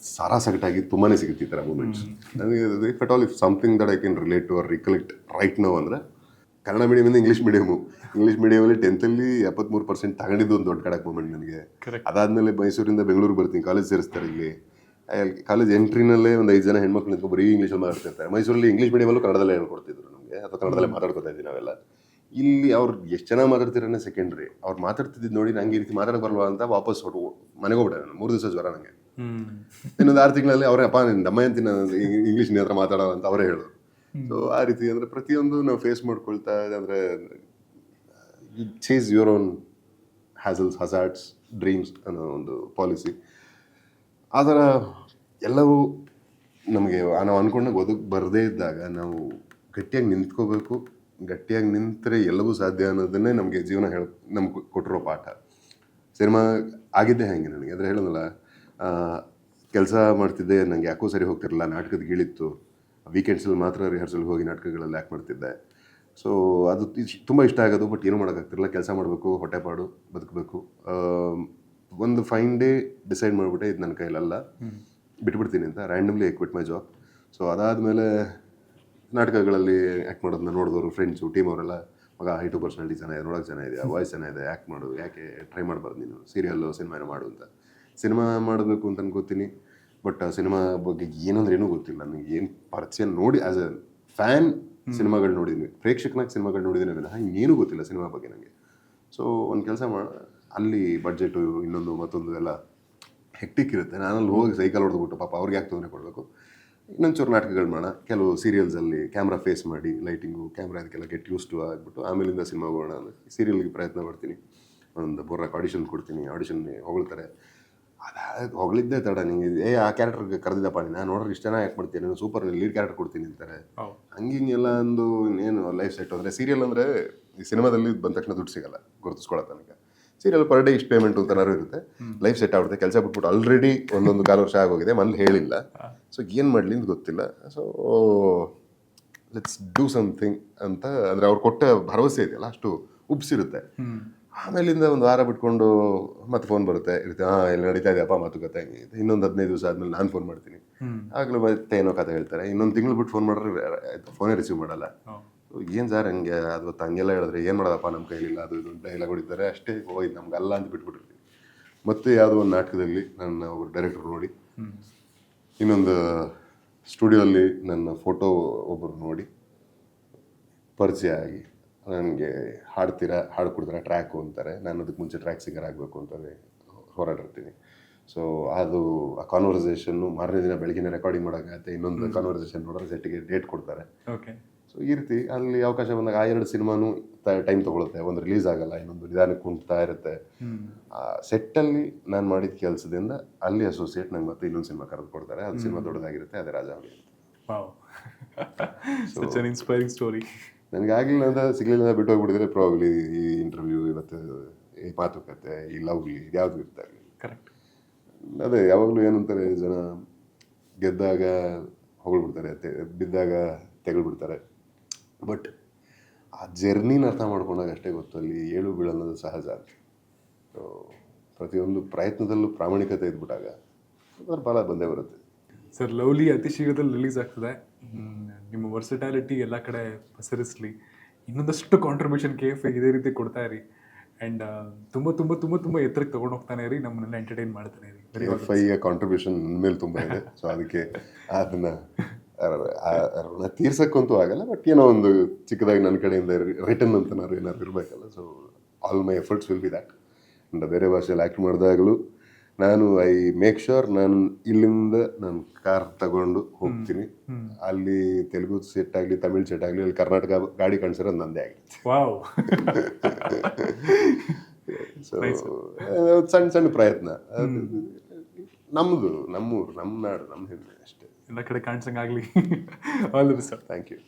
ಸಾರಾಸಗಟಾಗಿ ತುಂಬಾ ಸಿಗುತ್ತೆ ಈ ಥರ ಮೂಮೆಂಟ್ಸ್. ನನಗೆ if at all if something that I can relate to or recollect right now ಅಂದರೆ, ಕನ್ನಡ ಮೀಡಿಯಮಿಂದ ಇಂಗ್ಲೀಷ್ ಮೀಡಿಯಮಲ್ಲಿ 10th 73% ತಗೊಂಡಿದ್ದು ಒಂದು ದೊಡ್ಡ ಕಡಕ್ ಮೂಮೆಂಟ್ ನನಗೆ. ಅದಾದಮೇಲೆ ಮೈಸೂರಿಂದ ಬೆಂಗಳೂರು ಬರ್ತೀನಿ, ಕಾಲೇಜ್ ಸೇರಿಸ್ತಾರೆ. ಇಲ್ಲಿ ಕಾಲೇಜ್ ಎಂಟ್ರಿನಲ್ಲೇ ಒಂದು 5 ಜನ ಹೆಣ್ಮಕ್ಳು ನಿಂತ್ಕೊಂಡು ಬರೀ ಇಂಗ್ಲೀಷಲ್ಲಿ ಮಾತಾಡ್ತಿರ್ತಾರೆ. ಮೈಸೂರಲ್ಲಿ ಇಂಗ್ಲೀಷ್ ಮೀಡಿಯಮಲ್ಲೂ ಕನ್ನಡದಲ್ಲೇ ಹೇಳ್ಕೊಡ್ತಿದ್ರು ನಮಗೆ, ಅಥವಾ ಕನ್ನಡದಲ್ಲೇ ಮಾತಾಡ್ಕೊತಾ ಇದ್ವಿ ನಾವೆಲ್ಲ. ಇಲ್ಲಿ ಅವ್ರು ಎಷ್ಟು ಚೆನ್ನಾಗಿ ಮಾತಾಡ್ತಿರೋನೇ ಸೆಕೆಂಡ್ರಿ. ಅವ್ರು ಮಾತಾಡ್ತಿದ್ದು ನೋಡಿ ನಂಗೆ ಈ ರೀತಿ ಮಾತಾಡೋಕೆ ಬರಲ್ವಾ ಅಂತ ವಾಪಸ್ ಮನೆಗೆ ಹೋಗ್ಬಿಟ್ಟೆ ನಾನು. 3 ದಿವಸ ಜ್ವರ ನನಗೆ. ಇನ್ನೊಂದು 6 ತಿಂಗಳಲ್ಲಿ ಅವರೇ ಅಪ್ಪ ನಿನ್ನ ದಮ್ಮಯ್ಯಂತಿ ಇಂಗ್ಲೀಷ್ ಹತ್ರ ಮಾತಾಡೋ ಅಂತ ಅವರೇ ಹೇಳೋದು. ಸೊ ಆ ರೀತಿ ಅಂದರೆ ಪ್ರತಿಯೊಂದು ನಾವು ಫೇಸ್ ಮಾಡ್ಕೊಳ್ತಾ ಅಂದರೆ you chase your own hazards dreams ಅನ್ನೋ ಒಂದು ಪಾಲಿಸಿ. ಆ ಥರ ಎಲ್ಲವೂ ನಮಗೆ ನಾವು ಅಂದ್ಕೊಂಡಾಗ ಬರದೇ ಇದ್ದಾಗ ನಾವು ಗಟ್ಟಿಯಾಗಿ ನಿಂತ್ಕೋಬೇಕು. ಗಟ್ಟಿಯಾಗಿ ನಿಂತರೆ ಎಲ್ಲವೂ ಸಾಧ್ಯ ಅನ್ನೋದನ್ನೇ ನಮಗೆ ಜೀವನ ನಮ್ಗೆ ಕೊಟ್ಟಿರೋ ಪಾಠ. ಸಿನಿಮಾ ಆಗಿದ್ದೇ ಹಾಗೆ ನನಗೆ. ಅಂದರೆ ಹೇಳೋದಲ್ಲ, ಕೆಲಸ ಮಾಡ್ತಿದ್ದೆ, ನನಗೆ ಯಾಕೋ ಸರಿ ಹೋಗ್ತಿರಲಿಲ್ಲ, ನಾಟಕದ ಗೀಳಿತ್ತು, ವೀಕೆಂಡ್ಸಲ್ಲಿ ಮಾತ್ರ ರಿಹರ್ಸಲ್ಗೆ ಹೋಗಿ ನಾಟಕಗಳಲ್ಲಿ ಆ್ಯಕ್ಟ್ ಮಾಡ್ತಿದ್ದೆ. ಸೊ ಅದು ತುಂಬ ಇಷ್ಟ ಆಗೋದು, ಬಟ್ ಏನೂ ಮಾಡೋಕ್ಕಾಗ್ತಿರಲಿಲ್ಲ. ಕೆಲಸ ಮಾಡಬೇಕು, ಹೊಟ್ಟೆಪಾಡು, ಬದುಕಬೇಕು. ಒಂದು ಫೈನ್ ಡೇ ಡಿಸೈಡ್ ಮಾಡಿಬಿಟ್ಟೆ, ಇದು ನನ್ನ ಕೈಲಲ್ಲ, ಬಿಟ್ಬಿಡ್ತೀನಿ ಅಂತ. Randomly I quit my job. So ಅದಾದಮೇಲೆ ನಾಟಕಗಳಲ್ಲಿ ಆ್ಯಕ್ಟ್ ಮಾಡೋದನ್ನ ನೋಡಿದವರು, ಫ್ರೆಂಡ್ಸು, ಟೀಮ್ ಅವರೆಲ್ಲ, ಮಗ ಹೈಟು ಪರ್ಸನಾಲಿಟಿ ಚೆನ್ನಾಗಿದೆ, ನೋಡೋಕೆ ಚೆನ್ನಾಗಿದೆ, ವಾಯ್ಸ್ ಚೆನ್ನಾಗಿದೆ, ಆ್ಯಕ್ಟ್ ಮಾಡು, ಯಾಕೆ ಟ್ರೈ ಮಾಡಬಾರ್ದು ನೀನು, ಸೀರಿಯಲ್ಲು ಸಿನಿಮಾನ ಮಾಡು ಅಂತ. ಸಿನಿಮಾ ಮಾಡಬೇಕು ಅಂತ ಅನ್ಕೋತೀನಿ, ಬಟ್ ಸಿನಿಮಾ ಬಗ್ಗೆ ಏನಂದ್ರೆ ಏನೂ ಗೊತ್ತಿಲ್ಲ ನನಗೆ. ಏನು ಪರಿಚಯ ನೋಡಿ ಆ್ಯಸ್ ಎ ಫ್ಯಾನ್ ಸಿನಿಮಾಗಳು ನೋಡಿದ್ದೀನಿ, ಪ್ರೇಕ್ಷಕನಾಗಿ ಸಿನಿಮಾಗಳು ನೋಡಿದ್ದೀನಿ, ವಿನಃ ಇನ್ನೇನು ಗೊತ್ತಿಲ್ಲ ಸಿನಿಮಾ ಬಗ್ಗೆ ನನಗೆ. ಸೊ ಒಂದು ಕೆಲಸ ಅಲ್ಲಿ ಬಡ್ಜೆಟು ಇನ್ನೊಂದು ಮತ್ತೊಂದು ಎಲ್ಲ ಹೆಕ್ಟಿಕ್ ಇರುತ್ತೆ. ನಾನಲ್ಲಿ ಹೋಗಿ ಸೈಕಲ್ ಹೊಡೆದ್ಬಿಟ್ಟು ಪಾಪ ಅವ್ರಿಗೆ ಯಾಕೆ ತೊಂದರೆ ಕೊಡಬೇಕು, ಇನ್ನೊಂಚೂರು ನಾಟಕಗಳು ಮಾಡೋಣ, ಕೆಲವು ಸೀರಿಯಲ್ಸಲ್ಲಿ ಕ್ಯಾಮ್ರಾ ಫೇಸ್ ಮಾಡಿ, ಲೈಟಿಂಗು ಕ್ಯಾಮ್ರಾ ಅದಕ್ಕೆಲ್ಲ ಗೆಟ್ ಯೂಸ್ ಟು ಆಗಿಬಿಟ್ಟು ಆಮೇಲಿಂದ ಸಿನಿಮಾ ಹೋಗೋಣ ಅಂದರೆ ಸೀರಿಯಲ್ಗೆ ಪ್ರಯತ್ನ ಪಡ್ತೀನಿ. ಒಂದು 3 ಆಡಿಷನ್ ಕೊಡ್ತೀನಿ, ಆಡಿಷನ್ ಹೊಗಳ್ತಾರೆ. ಅದಾದ ಹೊಗಳಿದ್ದೇ ತಡ, ನಿಂಗೆ ಆ ಕ್ಯಾರೆಕ್ಟರ್ಗೆ ಕರೆದಿದ್ದಪ್ಪ ನೀನು, ನಾನು ನೋಡ್ರಿ ಇಷ್ಟು ಚೆನ್ನಾಗಿ ಆ್ಯಕ್ಟ್ ಮಾಡ್ತೀನಿ, ನಾನು ಸೂಪರ್ ಲೀಡ್ ಕ್ಯಾರೆಕ್ಟರ್ ಕೊಡ್ತೀನಿ ಅಂತಾರೆ. ಹಂಗಿಂಗೆಲ್ಲ ಅಂದು ಇನ್ನೇನು ಲೈಫ್ ಸೆಟ್. ಅಂದರೆ ಸೀರಿಯಲ್ ಅಂದರೆ ಈ ಸಿನಿಮಾದಲ್ಲಿ ಬಂದ ತಕ್ಷಣ ದುಡ್ಡು ಸಿಗಲ್ಲ ಗುರುತಿಸ್ಕೊಳ್ಳೋ ತನಕ. ಸೀರಿಯಲ್ ಪರ್ ಡೇ ಇಷ್ಟು ಪೇಮೆಂಟ್ ಅಂತನಾರು ಇರುತ್ತೆ. ಲೈಫ್ ಸೆಟ್ ಆಗ್ಬಿಡುತ್ತೆ. ಕೆಲಸ ಬಿಟ್ಬಿಟ್ಟು ಆಲ್ರೆಡಿ 1.25 ವರ್ಷ ಆಗೋಗಿದೆ, ಮನೇಲಿ ಹೇಳಿಲ್ಲ. ಸೊ ಏನು ಮಾಡಲಿ ಅಂತ ಗೊತ್ತಿಲ್ಲ. ಸೊ ಲೆಟ್ಸ್ ಡೂ ಸಮಥಿಂಗ್ ಅಂತ ಅಂದರೆ ಅವ್ರು ಕೊಟ್ಟ ಭರವಸೆ ಇದೆಯಲ್ಲ, ಅಷ್ಟು ಉಬ್ಸಿರುತ್ತೆ. ಆಮೇಲಿಂದ ಒಂದು ವಾರ ಬಿಟ್ಕೊಂಡು ಮತ್ತೆ ಫೋನ್ ಬರುತ್ತೆ, ಇಲ್ಲಿ ನಡೀತಾ ಇದೆಯಪ್ಪ ಮಾತುಕತೆ. ಇನ್ನೊಂದು 15 ದಿವಸ ಆದಮೇಲೆ ನಾನು ಫೋನ್ ಮಾಡ್ತೀನಿ, ಆಗಲೂ ಮತ್ತೆ ಏನೋ ಕತೆ ಹೇಳ್ತಾರೆ. ಇನ್ನೊಂದು ತಿಂಗಳು ಬಿಟ್ಟು ಫೋನ್ ಮಾಡಿದ್ರೆ ಫೋನೇ ರಿಸೀವ್ ಮಾಡಲ್ಲ. ಏನು ಸರ್ ಹಂಗೆ ಅದು ಹಂಗೆಲ್ಲ ಹೇಳಿದ್ರೆ ಏನು ಮಾಡೋದಪ್ಪ, ನಮ್ಮ ಕೈಲಿಲ್ಲ, ಅದು ಇದು ಡೈಲಾಗ್ ಹೊಡಿತಾರೆ ಅಷ್ಟೇ, ಹೋಯ್ತು ನಮ್ಗಲ್ಲ ಅಂತ ಬಿಟ್ಬಿಟ್ಟಿರ್ತೀವಿ. ಮತ್ತು ಯಾವುದೋ ಒಂದು ನಾಟಕದಲ್ಲಿ ನನ್ನ ಒಬ್ಬರು ಡೈರೆಕ್ಟರ್ ನೋಡಿ, ಇನ್ನೊಂದು ಸ್ಟುಡಿಯೋಲ್ಲಿ ನನ್ನ ಫೋಟೋ ಒಬ್ಬರು ನೋಡಿ ಪರಿಚಯ ಆಗಿ ನನಗೆ ಹಾಡು ಕೊಡ್ತಾರೆ, ಟ್ರ್ಯಾಕು ಅಂತಾರೆ. ನಾನು ಅದಕ್ಕೆ ಮುಂಚೆ ಟ್ರ್ಯಾಕ್ ಸಿಂಗರ್ ಆಗಬೇಕು ಅಂತಾರೆ ಹೋರಾಡಿರ್ತೀನಿ. ಸೊ ಅದು ಆ ಕಾನ್ವರ್ಸೇಷನ್ನು ಮಾರನೇ ದಿನ ಬೆಳಗ್ಗೆ ರೆಕಾರ್ಡಿಂಗ್ ಮಾಡೋಕ್ಕಾಗತ್ತೆ. ಇನ್ನೊಂದು ಕಾನ್ವರ್ಸೇಷನ್ ನೋಡಿದ್ರೆ ಸೆಟ್ಟಿಗೆ ಡೇಟ್ ಕೊಡ್ತಾರೆ. ಓಕೆ. ಸೊ ಈ ರೀತಿ ಅಲ್ಲಿ ಅವಕಾಶ ಬಂದಾಗ ಆ 2 ಸಿನಿಮಾನು ಟೈಮ್ ತೊಗೊಳುತ್ತೆ. ಒಂದು ರಿಲೀಸ್ ಆಗಲ್ಲ, ಇನ್ನೊಂದು ನಿಧಾನಕ್ಕೆ ಕುಂಟ್ತಾ ಇರುತ್ತೆ. ಸೆಟ್ಟಲ್ಲಿ ನಾನು ಮಾಡಿದ ಕೆಲಸದಿಂದ ಅಲ್ಲಿ ಅಸೋಸಿಯೇಟ್ ನಂಗೆ ಮತ್ತೆ ಇನ್ನೊಂದು ಸಿನಿಮಾ ಕರೆದು ಕೊಡ್ತಾರೆ. ಅದು ಸಿನಿಮಾ ದೊಡ್ಡದಾಗಿರುತ್ತೆ, ಅದೇ ರಾಜಾವಳಿ ಅಂತ. Inspiring story. ನನಗೆ ಆಗಲಿಲ್ಲ ಅಂತ ಸಿಗಲಿಲ್ಲ ಬಿಟ್ಟು ಹೋಗ್ಬಿಟ್ಟಿದ್ರೆ ಪ್ರಾಬ್ಲಿ ಈ ಇಂಟರ್ವ್ಯೂ ಇವತ್ತು, ಈ ಮಾತುಕತೆ, ಈ ಲವ್ಲಿ ಯಾವುದು ಇರ್ತಾ ಇರಲಿಲ್ಲ. ಕರೆಕ್ಟ್. ಅದೇ ಯಾವಾಗಲೂ ಏನಂತಾರೆ ಜನ, ಗೆದ್ದಾಗ ಹೊಗಳ್ಬಿಡ್ತಾರೆ, ಬಿದ್ದಾಗ ತೆಗಳ್ಬಿಡ್ತಾರೆ. ಬಟ್ ಆ ಜರ್ನಿನ ಅರ್ಥ ಮಾಡ್ಕೊಂಡಾಗ ಅಷ್ಟೇ ಗೊತ್ತು ಅಲ್ಲಿ ಏಳು ಬೀಳನ್ನೋದು ಸಹಜ ಅಂತ. ಸೊ ಪ್ರತಿಯೊಂದು ಪ್ರಯತ್ನದಲ್ಲೂ ಪ್ರಾಮಾಣಿಕತೆ ಇದ್ಬಿಟ್ಟಾಗ ಅದರ ಫಲ ಬಂದೇ ಬರುತ್ತೆ. ಸರ್, ಲವ್ಲಿ ಅತಿ ಶೀಘ್ರದಲ್ಲಿ ರಿಲೀಸ್ ಆಗ್ತದೆ. ನಿಮ್ಮ ವರ್ಸಿಟಾಲಿಟಿ ಎಲ್ಲ ಕಡೆ ಪಸರಿಸಲಿ. ಇನ್ನೊಂದಷ್ಟು ಕಾಂಟ್ರಿಬ್ಯೂಷನ್ KFI ಇದೇ ರೀತಿ ಕೊಡ್ತಾ ಇರಿ. ಆ್ಯಂಡ್ ತುಂಬ ತುಂಬ ತುಂಬ ತುಂಬ ಎತ್ತರಕ್ಕೆ ತೊಗೊಂಡು ಹೋಗ್ತಾನೆ ಇರಿ, ನಮ್ಮನ್ನೆಲ್ಲ ಎಂಟರ್ಟೈನ್ ಮಾಡ್ತಾನೆ ಇರಿ. KFIಯ ಕಾಂಟ್ರಿಬ್ಯೂಷನ್ ನನ್ನ ಮೇಲೆ ತುಂಬ ಇದೆ. ಸೊ ಅದಕ್ಕೆ ಅದನ್ನು ಋಣ ತೀರ್ಸಕ್ಕಂತೂ ಆಗಲ್ಲ, ಬಟ್ ಏನೋ ಒಂದು ಚಿಕ್ಕದಾಗಿ ನನ್ನ ಕಡೆಯಿಂದ ರಿಟರ್ನ್ ಅಂತ ಏನಾದ್ರು ಇರಬೇಕಲ್ಲ. So all my efforts will be that. And ಬೇರೆ ಭಾಷೆಯಲ್ಲಿ ಆ್ಯಕ್ಟ್ ಮಾಡಿದಾಗಲೂ ನಾನು ಐ ಮೇಕ್ ಶ್ಯೂರ್ ನಾನು ಇಲ್ಲಿಂದ ನಾನು ಕಾರ್ ತಗೊಂಡು ಹೋಗ್ತೀನಿ. ಅಲ್ಲಿ ತೆಲುಗು ಸೆಟ್ ಆಗಲಿ, ತಮಿಳ್ ಸೆಟ್ ಆಗಲಿ, ಅಲ್ಲಿ ಕರ್ನಾಟಕ ಗಾಡಿ ಕಾಣಿಸಿರೋದು ನಂದೇ ಆಗಿರುತ್ತೆ. ವಾವ್. ಸೊ ಸಣ್ಣ ಸಣ್ಣ ಪ್ರಯತ್ನ, ನಮ್ಮದು, ನಮ್ಮೂರು, ನಮ್ಮ ನಾಡು, ನಮ್ಮ ಹೆಮ್ಮೆ ಅಷ್ಟೇ. ಎಲ್ಲ ಕಡೆ ಕಾಣಿಸಂಗಾಗಲಿ. All the best sir. Thank you.